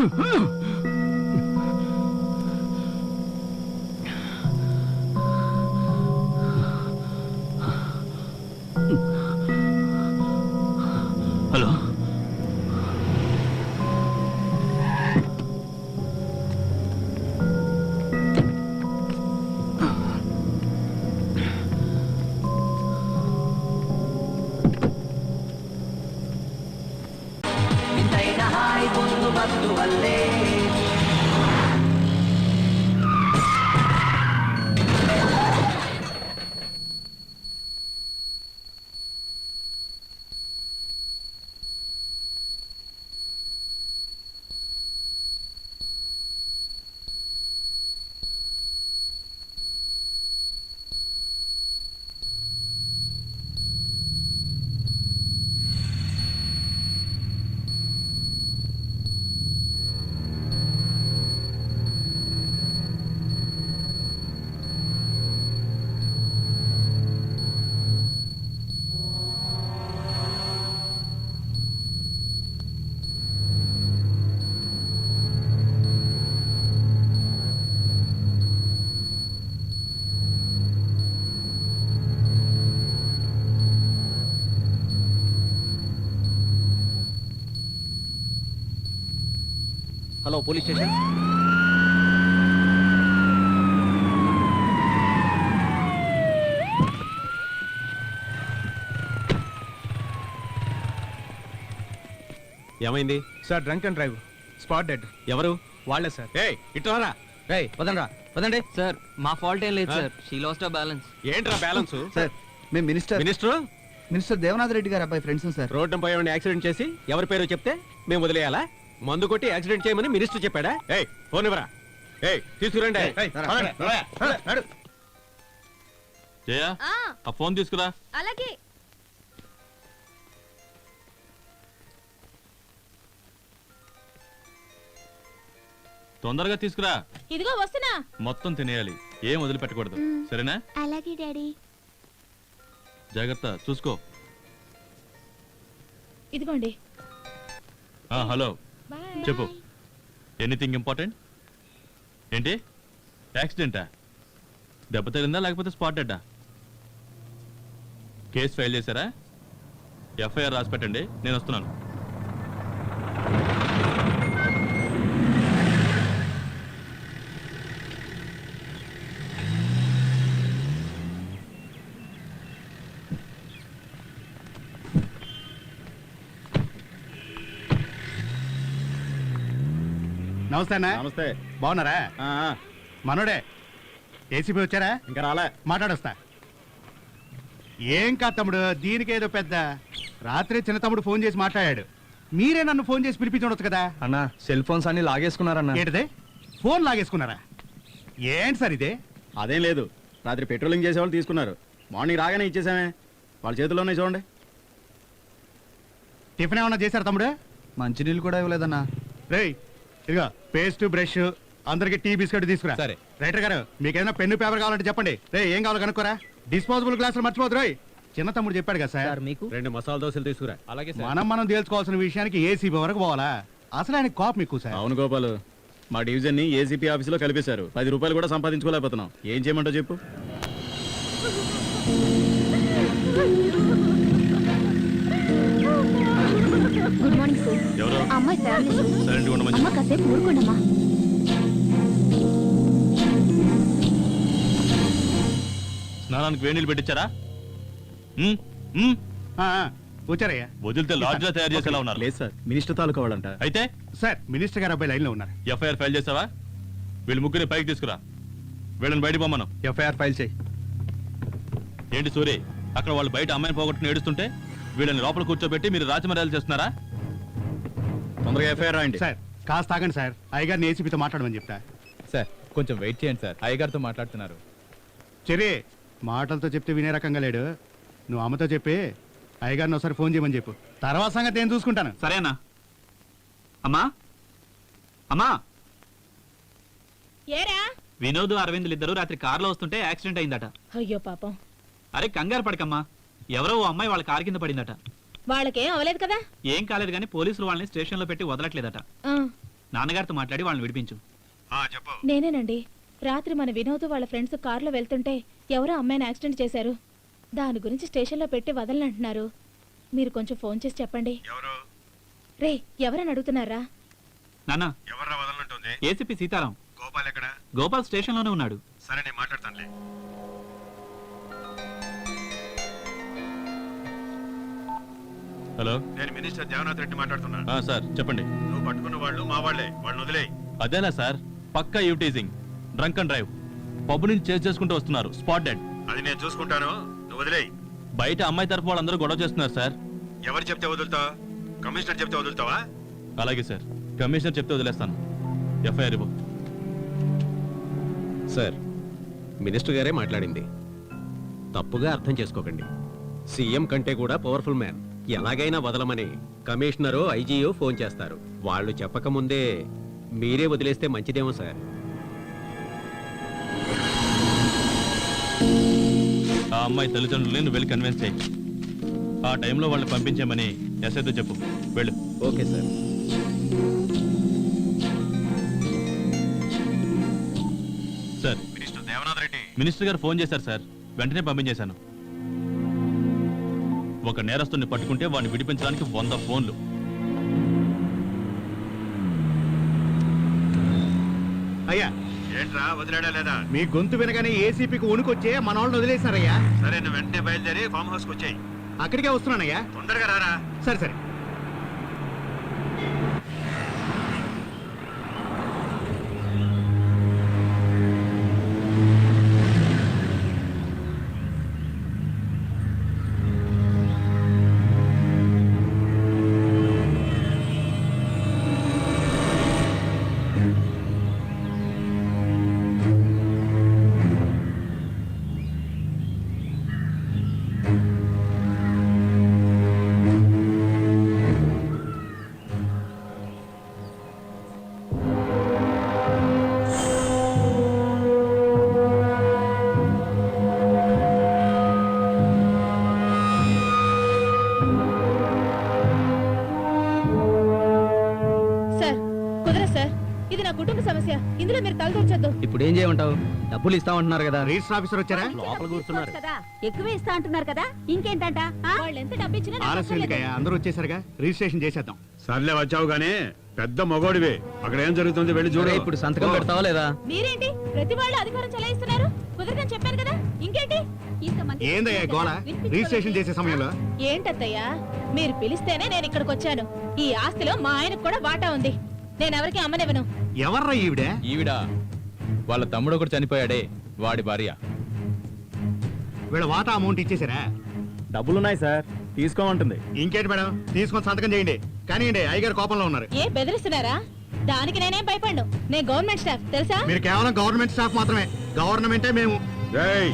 Hello hello police station. ఏమైంది sir drunk and drive spot dead. ఎవరు? వాళ్ళే సార్. ఏయ్ ఇట్రారా. రేయ్ పదండ్రా పదండి. సార్ మా ఫాల్ట్ ఏం లేదు సార్, షీ లాస్ట్ బ్యాలెన్స్. ఏంట్రా బ్యాలెన్స్? సార్ మేము మినిస్టర్ దేవనాథ్ రెడ్డి గారు అబ్బాయి ఫ్రెండ్స్ సార్. రోడ్డు పై యాక్సిడెంట్ చేసి ఎవరి పేరు చెప్తే మేము వదిలేయాలా? మందు కొట్టి యాక్సిడెంట్ చేయమని మినిస్టర్ చెప్పాడా? ఏయ్ ఫోన్ ఇవ్వరా. ఏయ్ తీసుకురండి. జయ ఆ ఫోన్ తీసుకురా. అలాగే. తొందరగా తీసుకురా. ఇదిగో వస్తున్నా. మొత్తం తినేయాలి, ఏం వదిలిపెట్టకూడదు. సరేనా? అలాగే డాడీ. జాగ్రత్త చూసుకో. ఇదిగోండి. హలో చెప్పు. Anything important? ఏంటి యాక్సిడెంటా? దెబ్బ తగిలిందా లేకపోతే స్పాట్ డెడ్డా? కేసు ఫైల్ చేశారా? ఎఫ్ఐఆర్ రాసి పెట్టండి, నేను వస్తున్నాను. నమస్తే అన్న. నమస్తే. బాగున్నారా? మనోడే ఏసీపీ వచ్చారా? ఇంకా రాలే. మాట్లాడొస్తా. ఏం కాదు తమ్ముడు, దీనికేదో పెద్ద. రాత్రి చిన్న తమ్ముడు ఫోన్ చేసి మాట్లాడాడు. మీరే నన్ను ఫోన్ చేసి పిలిపించవచ్చు కదా. అన్న సెల్ ఫోన్స్ అన్ని లాగేసుకున్నారన్న. ఏంటిదే? ఫోన్ లాగేసుకున్నారా? ఏంటి సార్ ఇదే? అదేం లేదు, రాత్రి పెట్రోలింగ్ చేసేవాళ్ళు తీసుకున్నారు. మార్నింగ్ రాగానే ఇచ్చేసామే, వాళ్ళ చేతిలోనే చూడండి. టిఫిన్ ఏమన్నా చేశారు తమ్ముడు? మంచినీళ్ళు కూడా ఇవ్వలేదన్నా. రేయ్ ఇదిగో పేస్ట్ బ్రష్, అందరికి టీ బిస్కెట్ తీసుకురా. సరే రైటర్ గారు, మీకేమైనా పెన్ను పేపర్ కావాలంటే చెప్పండి. రే ఏం కావాలో కనుక్కోరా. డిస్పోజబుల్ గ్లాసులు మర్చిపోదు. రోయ్ చిన్న తమ్ముడు చెప్పాడు కదా సార్. మీకు 2 మసాలా దోశలు తీసుకురా. అలాగే మనం తేల్చుకోవాల్సిన విషయానికి ఏసీబీ వరకు పోవాలా? అసలు ఆయన కోపం ఎక్కువ సార్. అవును గోపాలు, మా డివిజన్ ని ఏసీపీ ఆఫీసులో కలిపేశారు. 10 రూపాయలు కూడా సంపాదించుకోలేకపోతున్నాం. ఏం చేయమంటావు చెప్పు. Good morning sir. ఎవరు? అమ్మాయి ఫ్యామిలీ. సైలెంట్గా ఉండమని అమ్మ కాసేపు ఊరుకోండమ్మా. స్నానానికి వేడి నీళ్ళు పెట్టించారా? వచ్చారయ్యా. వదిలితే లాడ్జ్ లో తయారు చేసేలా ఉన్నారు. లేదు సార్, మినిస్టర్ తాలూకా వాళ్ళంట. అయితే సార్ మినిస్టర్ గారు అబ్బాయి లైన్ లో ఉన్నారు. ఎఫ్ఐఆర్ ఫైల్ చేసావా? వీళ్ళు ముగ్గురిని పైకి తీసుకురా. వీళ్ళని బయట పొమ్మను. ఎఫ్ఐఆర్ ఫైల్ చేయి. ఏంటి సూరి, అక్కడ వాళ్ళు బయట అమ్మాయిని పోగొట్టుకుని ఏడుస్తుంటే వీళ్ళని లోపల కూర్చోబెట్టి మీరు రాజమర్యాదలు చేస్తున్నారా? తొందరగా ఎఫ్ఐఆర్ రాయండి. సార్ కాస్త ఆగండి సార్, అయ్యగారిని ఏసీపీతో మాట్లాడమని చెప్తా. సార్ కొంచెం వెయిట్ చేయండి సార్, అయ్యగారితో మాట్లాడుతున్నారు. చెరి మాటలతో చెప్తే వినే రకంగా లేడు. నువ్వు అమ్మతో చెప్పి అయ్యగారిని ఒకసారి ఫోన్ చేయమని చెప్పు. తర్వాత సంగతి నేను చూసుకుంటాను. సరేనా? అమ్మా అమ్మా, ఏరా? వినోద్ అరవింద్లు ఇద్దరు రాత్రి కారులో వస్తుంటే యాక్సిడెంట్ అయిందట. అయ్యో పాపం. అరే కంగారు పడకమ్మా, ఎవరో ఓ అమ్మాయి వాళ్ళ కారు కింద పడిందట. వాళ్ళకేం అవలేదు కదా? ఏం కాలేదు కానీ పోలీసులు వాళ్ళని స్టేషన్ లో పెట్టి వదలట్లేదట. నాన్నగారితో మాట్లాడి వాళ్ళని విడిపించు. చెప్పు. నేనేనండి. రాత్రి మన వినోద్ వాళ్ళ ఫ్రెండ్స్ కారులో వెళ్తుంటే ఎవరో అమ్మాయిని యాక్సిడెంట్ చేశారు. దాని గురించి స్టేషన్లో పెట్టి వదలనంటున్నారు. మీరు కొంచెం ఫోన్ చేసి చెప్పండి. ఎవరు? రే, ఎవరని అడుగుతున్నారా? నాన్న, ఎవర్రా వదలనంటుంది? ఏసీపీ సీతారాం. గోపాల్ ఎక్కడ? గోపాల్ స్టేషన్ లోనే ఉన్నాడు. సరే, నేను మాట్లాడతానులే. హలో, నేను మినిస్టర్ దేవనాథ్ రెడ్డి మాట్లాడుతున్నా. సార్ చెప్పండి. నువ్వు పట్టుకున్న వాళ్ళు మా వాళ్ళే, వాళ్ళని వదిలే. అదేనా సార్, పక్కా యూటీజింగ్, డ్రంక్ అండ్ డ్రైవ్, పబ్బు నుంచి చేసి చేసుకుంటూ వస్తున్నారు. Spot dead. అది నేను చూసుకుంటాను, నువ్వు వదిలే. బయట అమ్మాయి తరపు వాళ్ళందరూ గొడవ చేస్తున్నారు సార్. ఎవరు చెప్తే వదులుతావు? కమిషనర్ చెప్తే వదులుతావా? అలాగే సార్, కమిషనర్ చెప్తే వదిలేస్తాను. ఎఫ్ఐఆర్ ఇవ్వు. సార్, మినిస్టర్ గారే మాట్లాడింది. తప్పుగా అర్థం చేసుకోకండి. సీఎం కంటే కూడా పవర్ఫుల్ మ్యాన్. ఎలాగైనా వదలమని కమిషనరు, ఐజీయో ఫోన్ చేస్తారు. వాళ్ళు చెప్పకముందే మీరే వదిలేస్తే మంచిదేమో సార్. ఆ అమ్మాయి తల్లిదండ్రులని నువ్వు వెళ్ళి కన్విన్స్ చేయి. ఆ టైంలో వాళ్ళని పంపించామని ఎస్ఐతో చెప్పు. వెళ్ళు. Okay sir. Sir, minister Devanath Reddy. Minister గారు ఫోన్ చేశారు సార్, వెంటనే పంపించేశాను. ఒక నేరస్తుని పట్టుకుంటే వాడిని విడిపించడానికి 100 ఫోన్లు. అయ్యా, ఏంట్రా వదిలేడా లేదా? మీ గొంతు వినగానే ఏసీపీకి ఉనికొచ్చే మన వాళ్ళని వదిలేశారయ్యా. సరే, నువ్వు వెంటనే బయలుదేరి ఫామ్ హౌస్కి వచ్చాయి. అక్కడికే వస్తున్నానయ్యా. తొందరగా రారా. సరే సరే. ఇందులో మీరు తలదొచ్చొద్దు. ఇప్పుడు ఏం చేయమంటావు? డబ్బులు ఇస్తామంటున్నారు కదా. రిజిస్టర్ ఆఫీసర్ వచ్చారా? లోపల కూర్చున్నారు కదా, ఎక్కువే ఇస్తా అంటున్నారు కదా, ఇంకేంటంట? వాళ్ళు ఎంత డబ్బు ఇచ్చినా నాకు ఆలస్యం అక్కర్లేదు. ఎందుకయ్యా? అందరూ వచ్చేసరిగా రిజిస్ట్రేషన్ చేసేద్దాం. సర్లే, వచ్చావు గానీ పెద్ద మగోడివే. అక్కడ ఏం జరుగుతుంది వెళ్ళి చూడు. ఇప్పుడు సంతకం పెడతావా లేదా? మీరేంటి ప్రతి వాళ్ళు అధికారం చెలాయిస్తున్నారు? కుదరదని చెప్పాను కదా, ఇంకేంటి? ఇంతమంది ఏందయ్యా గోల? రిజిస్ట్రేషన్ చేసే సమయంలో ఏంటత్తయ్యా, మీరు పిలిస్తేనే నేను ఇక్కడికి వచ్చాను. ఈ ఆస్తిలో మా ఆయనకు కూడా వాటా ఉంది. నేను ఎవరికి అమ్మనివ్వను. ఎవర్రా ఈవిడ? ఈవిడ వాళ్ళ తమ్ముడు ఒకటి చనిపోయాడే, వాడి భార్య. వీళ్ళ వాటా అమౌంట్ ఇచ్చేసారా? డబ్బులున్నాయి సార్, తీసుకోమంటుంది. ఇంకేంటి మేడం, తీసుకొని సంతకం చేయండి. కానీ అయ్యగారు కోపంలో ఉన్నారు. ఏ బెదిరిస్తున్నారా? దానికి నేనేం భయపడ్ను. నేను గవర్నమెంట్ స్టాఫ్, తెలుసా? మీరు కేవలం గవర్నమెంట్ స్టాఫ్ మాత్రమే. గవర్నమెంటే మేము. ఏయ్,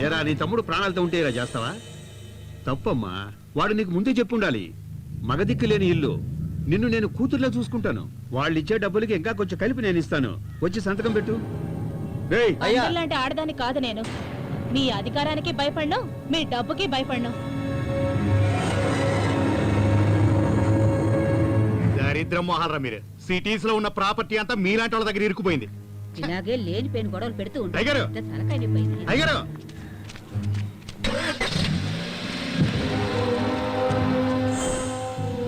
ఏరా, నీ తమ్ముడు ప్రాణాలతో ఉంటే ఇలా చేస్తావా? తప్పమ్మా, వాడు నీకు ముందే చెప్పుండాలి. మగదిక్కు లేని ఇల్లు, నిన్ను నేను కూతుర్లా చూసుకుంటాను. వాళ్ళు ఇచ్చే డబ్బులకి ఇంకా కొంచెం కలిపి నేను ఇస్తాను. వచ్చి సంతకం పెట్టు. ఏయ్, అందరిలాంటి ఆడదాన్ని కాదు నేను. మీ అధికారానికి భయపడ్ను, మీ డబ్బుకి భయపడ్ను. దరిద్రం మోహాలరా మీరు. సిటీస్ లో ఉన్న ప్రాపర్టీ అంతా మీలాంటి వాళ్ళ దగ్గర ఇరుక్కుపోయింది. ఇలాగే లేని పేను గొడవలు పెడుతూ అయ్యగారు! ఉంటారు. తలకాయ నొప్పి అయింది. అయ్యగారు,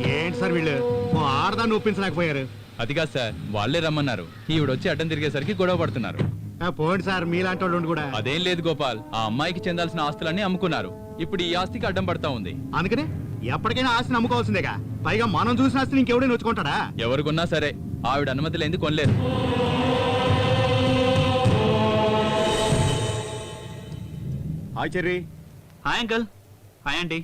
ఏంటి సార్ వీళ్ళు ఓ ఆడదాన్ని ఒప్పించలేకపోయారు? అది కాదు సార్, వాళ్ళే రమ్మన్నారు. ఈవిడ వచ్చి అడ్డం తిరిగేసరికి గొడవ పడుతున్నారు. పోండి సార్, మీలాంటి వాళ్ళు ఉండి కూడా. అదేం లేదు గోపాల్, ఆ అమ్మాయికి చెందాల్సిన ఆస్తులన్నీ అమ్ముకున్నారు. ఇప్పుడు ఈ ఆస్తికి అడ్డం పడతా ఉంది. అందుకనే ఎప్పటికైనా ఆస్తిని అమ్ముకోవాల్సిందేగా. పైగా మనం చూసిన ఆస్తిని ఇంకెవడైనా వచ్చుకుంటాడా? ఎవరికున్నా సరే, ఆవిడ అనుమతి లేని కొనలేరు. Hi Cherry. Hi uncle. Hi aunty.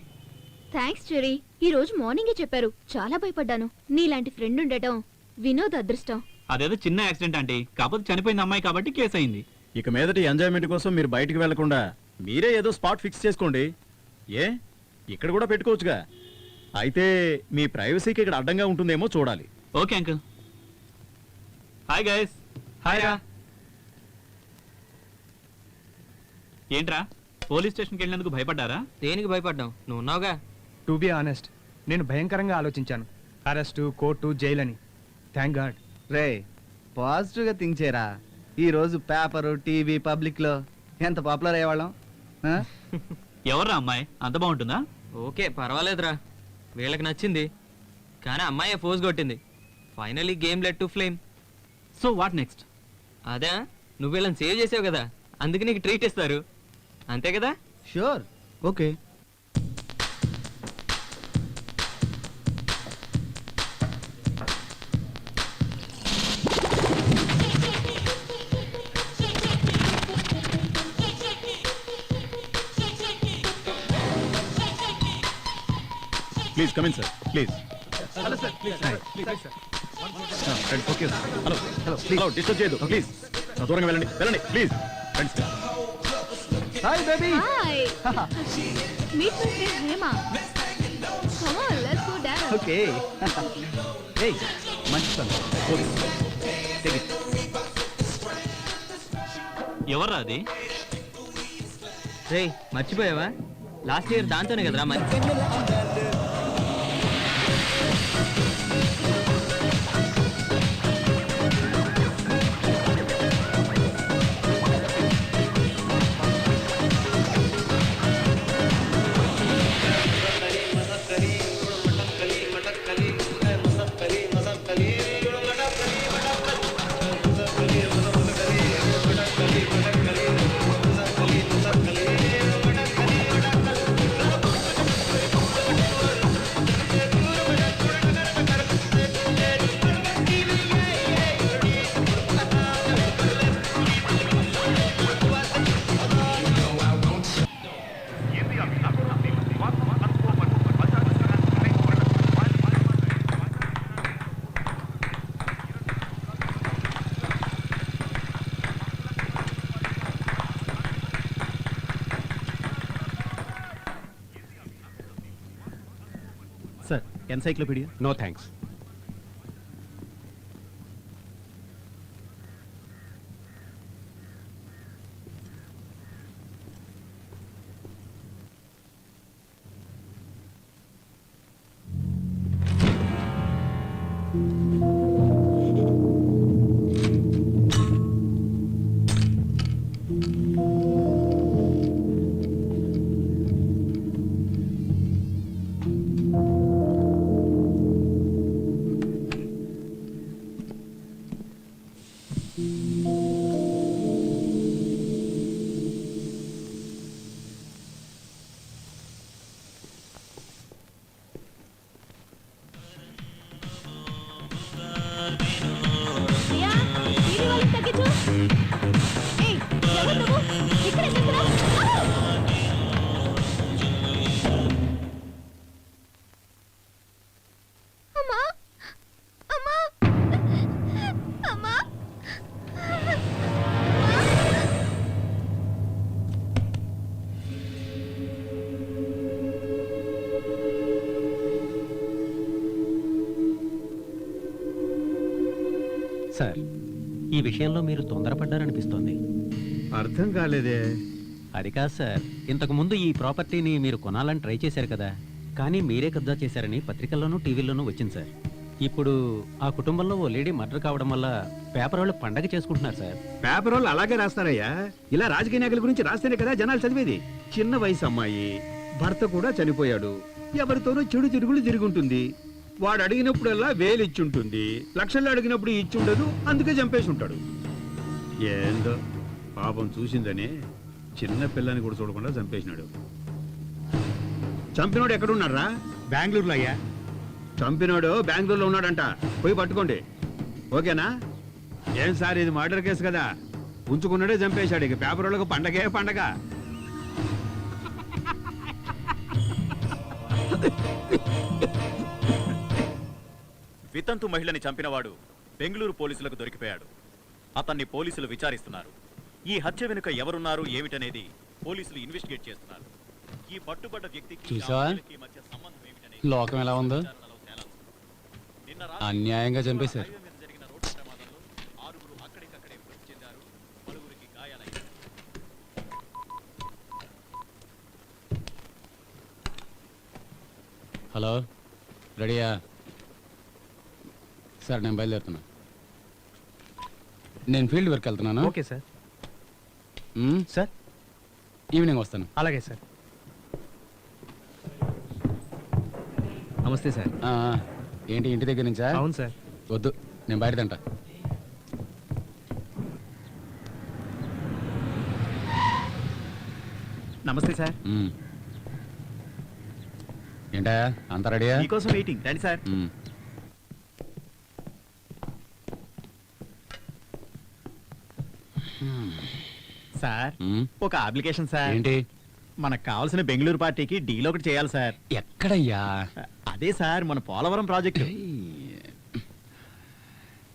Thanks Cherry. ఈ రోజు మార్నింగే చెప్పారు. చాలా భయపడ్డాను. నీలాంటి ఫ్రెండ్ ఉండటం వినోద్ అదృష్టం. అదేదో చిన్న యాక్సిడెంట్ ఆంటీ, కాకపోతే చనిపోయింది అమ్మాయి కాబట్టి కేసు అయింది. ఇక మీదటి ఎంజాయ్మెంట్ కోసం మీరు బయటికి వెళ్లకుండా మీరే ఏదో స్పాట్ ఫిక్స్ చేసుకోండి. ఏ ఇక్కడ కూడా పెట్టుకోవచ్చుగా. అయితే మీ ప్రైవసీకి ఇక్కడ అడ్డంగా ఉంటుందేమో చూడాలి. Okay uncle. Hi guys. Hi రా. ఏంట్రా పోలీస్ స్టేషన్కి వెళ్ళినందుకు భయపడ్డారా? దేనికి భయపడ్డాం? నువ్వు ఉన్నావుగా. టు బి ఆనెస్ట్, నేను భయంకరంగా ఆలోచించాను. అరెస్టు, కోర్టు, జైలు అని. Thank God. రే పాజిటివ్గా థింక్ చేయరా. ఈ రోజు పేపరు, టీవీ, పబ్లిక్లో ఎంత పాపులర్ అయ్యేవాళ్ళం. ఎవర్రా అమ్మాయి? అంత బాగుంటుందా? ఓకే పర్వాలేదురా, వీళ్ళకి నచ్చింది. కానీ అమ్మాయి ఫోజ్ కొట్టింది. Finally game led to flame. So what next? అదే, నువ్వు వీళ్ళని సేవ్ చేసావు కదా, అందుకే నీకు ట్రీట్ ఇస్తారు. అంతే కదా? Sure. Okay. Please come in sir, please. Hello sir, please sir. Okay sir. Hello hello disturb చేయదు ప్లీజ్. దూరంగా వెళ్ళండి, వెళ్ళండి please. Friends hi baby. Hi. Meet my friend Hema. Come on, let's go dance. Okay. ఏయ్ మంచి పని. Take it. ఎవర్రా అది? రేయ్ మర్చిపోయావా? లాస్ట్ ఇయర్ దాంతోనే కదరా మరి. Sir, encyclopedia. No thanks. Priya, TV volume తగ్గించు. ఏయ్, ఎవరు నువ్వు? ఇక్కడ ఎందుకురా? అమ్మా, అమ్మా, అమ్మా. సార్, ఈ విషయంలో మీరు తొందరపడ్డారనిపిస్తోంది. అర్థం కాలేదే. అది కాదు సార్, ఇంతకు ముందు ఈ ప్రాపర్టీని మీరు కొనాలని ట్రై చేశారు కదా, కానీ మీరే కబ్జా చేశారని పత్రికల్లోనూ టీవీల్లోనూ వచ్చింది సార్. ఇప్పుడు ఆ కుటుంబంలో ఓ లేడీ మర్డర్ కావడం వల్ల పేపర్ వాళ్ళు పండగ చేసుకుంటున్నారు సార్. పేపర్ వాళ్ళు అలాగే రాస్తారయ్యా. ఇలా రాజకీయ నాయకుల గురించి రాస్తేనే కదా జనాలు చదివేది. చిన్న వయసు అమ్మాయి, భర్త కూడా చనిపోయాడు, ఎవరితోనూ చెడు తిరుగులు తిరుగుంటుంది. వాడు అడిగినప్పుడల్లా వేలు ఇచ్చుంటుంది, లక్షల్లో అడిగినప్పుడు ఇచ్చుండదు, అందుకే చంపేసి ఉంటాడు. ఏందో పాపం చూసిందనే చిన్న పిల్లని కూడా చూడకుండా చంపేసినాడు. చంపినోడు ఎక్కడున్నారా? బెంగళూరులో అయ్యా. చంపినోడు బెంగళూరులో ఉన్నాడంట, పోయి పట్టుకోండి. ఓకేనా? ఏం సార్, ఇది మర్డర్ కేసు కదా, ఉంచుకున్నాడే చంపేశాడు. ఇక పేపర్ వాళ్ళకు పండగే పండగ. వితంతు మహిళని చంపినవాడు బెంగళూరు పోలీసులకు దొరికిపోయాడు. అతన్ని పోలీసులు విచారిస్తున్నారు. ఈ హత్య వెనుక ఎవరున్నారు ఏమిటనేది పోలీసులు ఇన్వెస్టిగేట్ చేస్తున్నారు. ఈ పట్టుబడ్డ వ్యక్తికి చూసావా మధ్య సంబంధం ఏమిటనేది లోకం ఎలా ఉందో? అన్యాయంగా చంపేశారు. జరిగిన రోడ్డు ప్రమాదంలో 6 అక్కడికక్కడే మృతి చెందారు, 10 గాయాలయ్యారు. హలో, రెడీయా? సార్ నేను బయలుదేరుతున్నా. నేను ఫీల్డ్ వర్క్ వెళ్తున్నాను. Okay sir. సార్ ఈవినింగ్ వస్తాను. అలాగే సార్. నమస్తే సార్. ఏంటి ఇంటి దగ్గర నుంచా? అవును సార్. వద్దు, నేను బయట తింటా. నమస్తే సార్. ఏంటా అంత రెడీయా? మీకోసం వెయిటింగ్. రండి సార్. సార్ ఒక అప్లికేషన్ సార్. ఏంటి? మనకు కావాల్సిన బెంగళూరు పార్టీకి డీల్ ఒకటి చేయాలి సార్. ఎక్కడయ్యా? అదే సార్, మన పోలవరం ప్రాజెక్టు.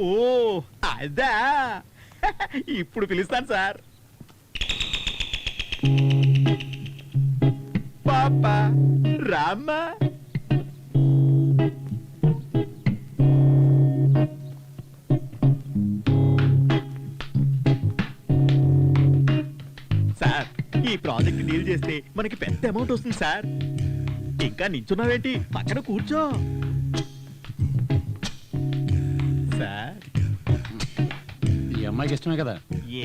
ఓ అదా, ఇప్పుడు పిలుస్తాను సార్. పాపా రామ్మా. సార్ ఈ ప్రాజెక్ట్ డీల్ చేస్తే మనకి పెద్ద అమౌంట్ వస్తుంది సార్. ఇంకా నించున్నావేంటి, పక్కన కూర్చో. సార్ ఈ అమ్మాయికి ఇష్టమే కదా?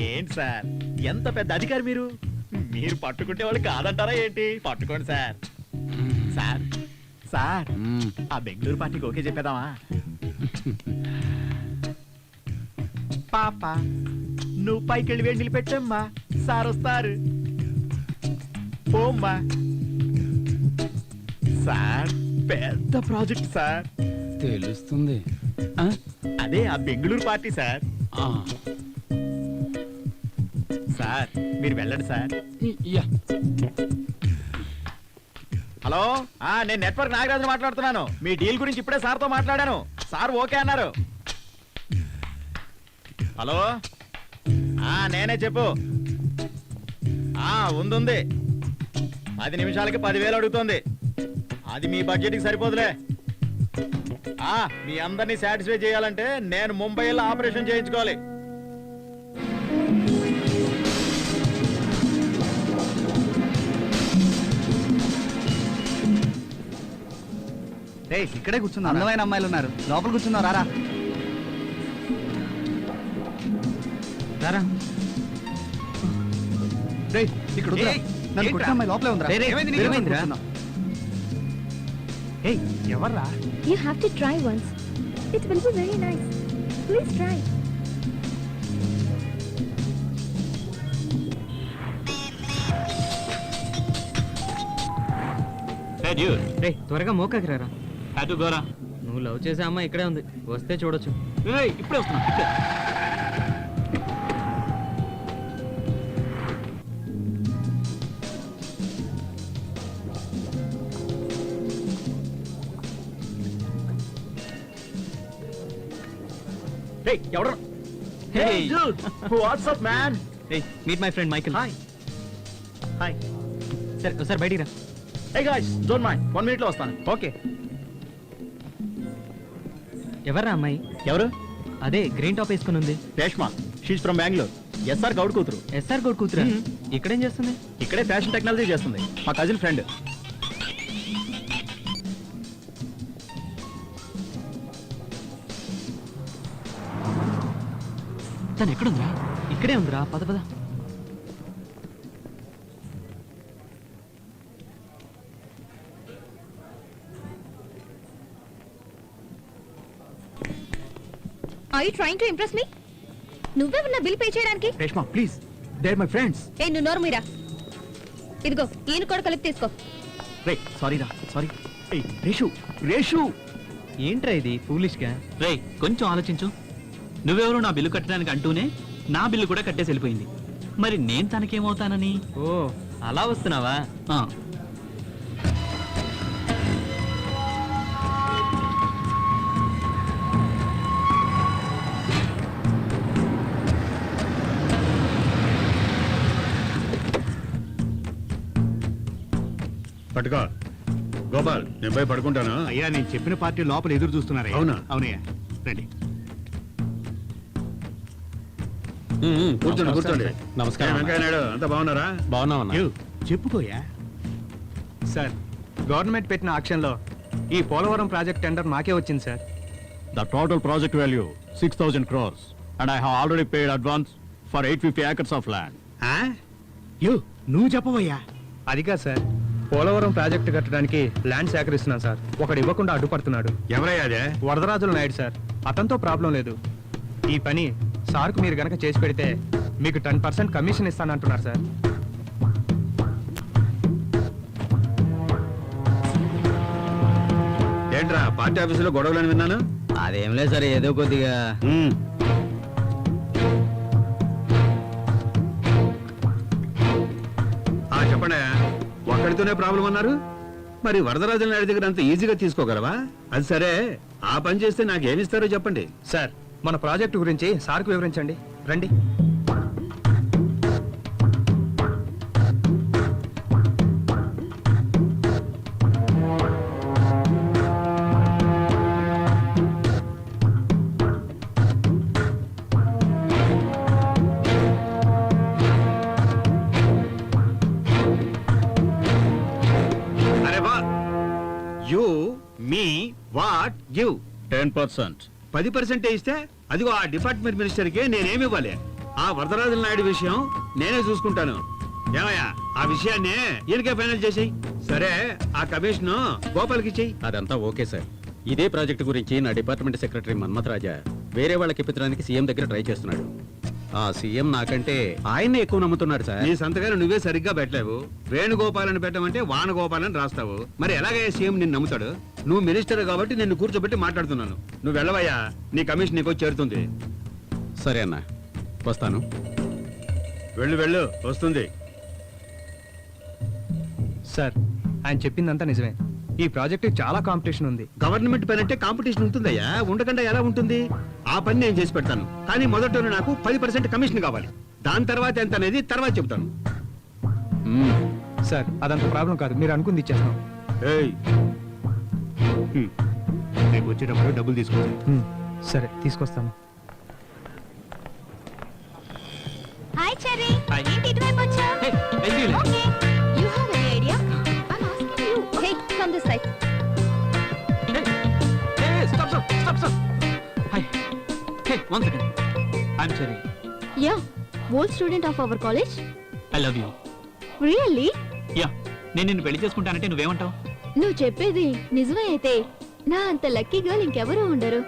ఏంటి సార్, ఎంత పెద్ద అధికారి మీరు. మీరు పట్టుకుంటే వాళ్ళు కాదంటారా ఏంటి? పట్టుకోండి సార్. సార్ సార్ ఆ బెంగళూరు పార్టీకి ఓకే చెప్పేదామా? పాప నువ్వు పైకి వెళ్ళి వేడి నిలబెట్టమ్మా, సార్ వస్తారు. పోమ్మా. సార్ పెద్ద ప్రాజెక్ట్ సార్. తెలుస్తుంది. అదే ఆ బెంగళూరు పార్టీ సార్. సార్ మీరు వెళ్ళండి సార్. హలో, నేను నెట్వర్క్ నాగరాజు మాట్లాడుతున్నాను. మీ డీల్ గురించి ఇప్పుడే సార్తో మాట్లాడాను. సార్ ఓకే అన్నారు. హలో, నేనే చెప్పు. ఉంది 10 నిమిషాలకి 10,000 అడుగుతోంది. అది మీ బడ్జెట్కి సరిపోదులే. మీ అందరినీ సాటిస్ఫై చేయాలంటే నేను ముంబైలో ఆపరేషన్ చేయించుకోవాలి. ఇక్కడే కూర్చున్నా. అందమైన అమ్మాయిలు ఉన్నారు, లోపల కూర్చున్నావు. రారా రారా. ఇక్కడ నన్ను కొట్టిన అమ్మాయి లోపలే ఉందిరా. ఎవర్రా? You have to try once. It will be very nice. Please try. త్వరగా మోకాకి రారా. గోరా, నువ్వు లవ్ చేసే అమ్మాయి ఇక్కడే ఉంది, వస్తే చూడొచ్చు. ఇప్పుడే వస్తున్నా. ఇప్పుడే. ఎవరు? WhatsApp man. Meet my friend Michael. Hi hi. సరే ఒకసారి బయటికి రా. Hey guys, don't mind, 1 minute లో వస్తాను. ఓకే. ఎవర్రా అమ్మాయి? ఎవరు? అదే గ్రీన్ టాప్ వేసుకుని ఉంది. Reshma. She's from Bengaluru. S R Goud కూతురు. ఎస్ఆర్ గౌడ్ కూతురు ఇక్కడేం చేస్తుంది? ఇక్కడే ఫ్యాషన్ టెక్నాలజీ చేస్తుంది. మా కజిన్ ఫ్రెండ్. తను ఎక్కడుందిరా? ఇక్కడే ఉందిరా, పద పద. Are you trying to impress me? నువ్వెవరన్నా బిల్ పే చేయడానికి? Reshma please, they are my friends. నువ్వు నోరు మీరా. ఇదిగో ఈయన కూడా కలిపి తీసుకో. సారీ రా, సారీ. రేషు రేషు. ఏంట్రా ఇది ఫూలిష్ గా? కొంచెం ఆలోచించు. నువ్వెవరు నా బిల్లు కట్టడానికి అంటూనే నా బిల్లు కూడా కట్టేసి వెళ్ళిపోయింది. మరి నేను తనకేమవుతానని? ఓ అలా వస్తున్నావా? పట్టుకో గోపాల్, నేను పోయి పడుకుంటాను. అయ్యా, నేను చెప్పిన పార్టీ లోపల ఎదురు చూస్తున్నారా? అవునా? అవునయ్యా, రండి. కూర్చోండి కూర్చోండి. నమస్కారం. వెంకయ్య నాయుడు, అంతా బాగున్నారా? బాగున్నామన్నా. చెప్పుకోయా. సార్, గవర్నమెంట్ పెట్టిన ఆక్షన్లో ఈ పోలవరం ప్రాజెక్ట్ టెండర్ మాకే వచ్చింది sir. The total project value 6,000 crores and I have already paid advance for 850 acres of land. నువ్వు చెప్పవయ్యా. అది కాదు సార్, పోలవరం ప్రాజెక్టు కట్టడానికి ల్యాండ్ సేకరిస్తున్నాను సార్. ఒకడు ఇవ్వకుండా అడ్డుపడుతున్నాడు. ఎవరయ్యా అదే? వరదరాజుల నాయుడు సార్. అతనితో ప్రాబ్లం లేదు. ఈ పని సార్కు మీరు గనక చేసి పెడితే మీకు 10% కమిషన్ ఇస్తానంటున్నారు సార్. ఏంట్రా పార్టీ ఆఫీసులో గొడవలని విన్నాను. అదేం లేదు సార్, ఏదో కొద్దిగా. చెప్పండి, ఒక్కడితోనే ప్రాబ్లం అన్నారు. మరి వరదరాజుల నాయుడు దగ్గర అంత ఈజీగా తీసుకోగలవా? అది సరే, ఆ పని చేస్తే నాకేమిస్తారో చెప్పండి. సార్, మన ప్రాజెక్టు గురించి సార్కు వివరించండి. రండి. అరే వా, యూ మీ వాట్ గివ్ 10%. 10% ఇస్తే అదిగో ఆ డిపార్ట్మెంట్ మినిస్టర్ కి నేనేమి ఇవ్వాలి? ఆ వరదరాజుల నాయుడు విషయం నేనే చూసుకుంటాను. ఏమయ్యా, ఆ విషయాన్ని ఈయనకే ఫైనల్ చేసేయి. సరే, ఆ కమిషన్ గోపాల్కి ఇచ్చేయి. అదంతా ఓకే సార్. ఇదే ప్రాజెక్టు గురించి నా డిపార్ట్మెంట్ సెక్రటరీ మన్మథ్ రాజా వేరే వాళ్ళకి ఇప్పించడానికి సీఎం దగ్గర ట్రై చేస్తున్నాడు. ఆ సీఎం నాకంటే ఆయన్నే ఎక్కువ నమ్ముతున్నాడు సార్. నీ సంతకాలు నువ్వే సరిగ్గా పెట్టలేవు. వేణుగోపాలని పెట్టమంటే వానగోపాలని రాస్తావు. మరి ఎలాగయ్యా సీఎం నిన్ను నమ్ముతాడు? నువ్వు మినిస్టర్ కాబట్టి నిన్ను కూర్చోబెట్టి మాట్లాడుతున్నాను. నువ్వు వెళ్ళవయ్యా, నీ కమిషన్ నీకు చేరుతుంది. సరే అన్న, వస్తాను. వెళ్ళు వెళ్ళు, వస్తుంది. సార్, ఆయన చెప్పిందంతా నిజమే. ఈ ప్రాజెక్టు చాలా కాంపిటీషన్ ఉంది. గవర్నమెంట్ పని అంటే కాంపిటీషన్ ఉంటుందయ్యా, ఉండకుండా ఎలా ఉంటుంది? ఆ పని నేను చేసి పెడతాను. కానీ మొదట నాకు 10% కమిషన్ కావాలి. దాని తర్వాత ఎంత అనేది తర్వాత చెప్తాను. సార్, అదంత ప్రాబ్లం కాదు, మీరు అనుకుంది ఇచ్చేస్తాం. రేపు వచ్చేటప్పుడు డబ్బులు తీసుకుంటాను. సరే, తీసుకొస్తాను. హాయ్ చెర్రీ, ఏంటి ఇటువైపు వచ్చావ్? Okay, you have any idea? I am asking you. Hey, come this side. Stop. Hey, one second. I'm Cherry. Yeah, old student of our college. I love you. Really? Yeah. నేను నిన్ను పెళ్లి చేసుకుంటానంటే నువ్వేమంటావు? నువ్వు చెప్పేది నిజమే అయితే నా అంత లక్కీ గర్ల్ ఇంకెవరూ ఉండరు.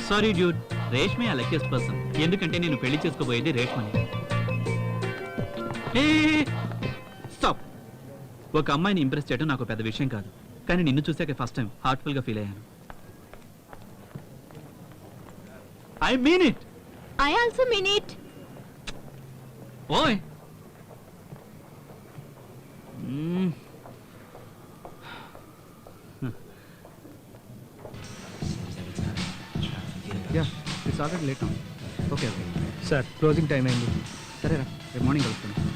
సారీ డ్యూడ్, రేష్మే ఆ లక్కీయెస్ట్ పర్సన్. ఎందుకంటే నేను పెళ్లి చేసుకోబోయేది రేష్మని. స్టాప్. ఒక అమ్మాయిని ఇంప్రెస్ చేయడం నాకు పెద్ద విషయం కాదు. కానీ నిన్ను చూసాక ఫస్ట్ టైం హార్ట్ఫుల్ గా ఫీల్ అయ్యాను. I mean it. I also mean it. Boy. Yeah, it's already late now. Okay. Sir, closing time అయింది. సరేరా, రేపు మార్నింగ్ కలుస్తాను.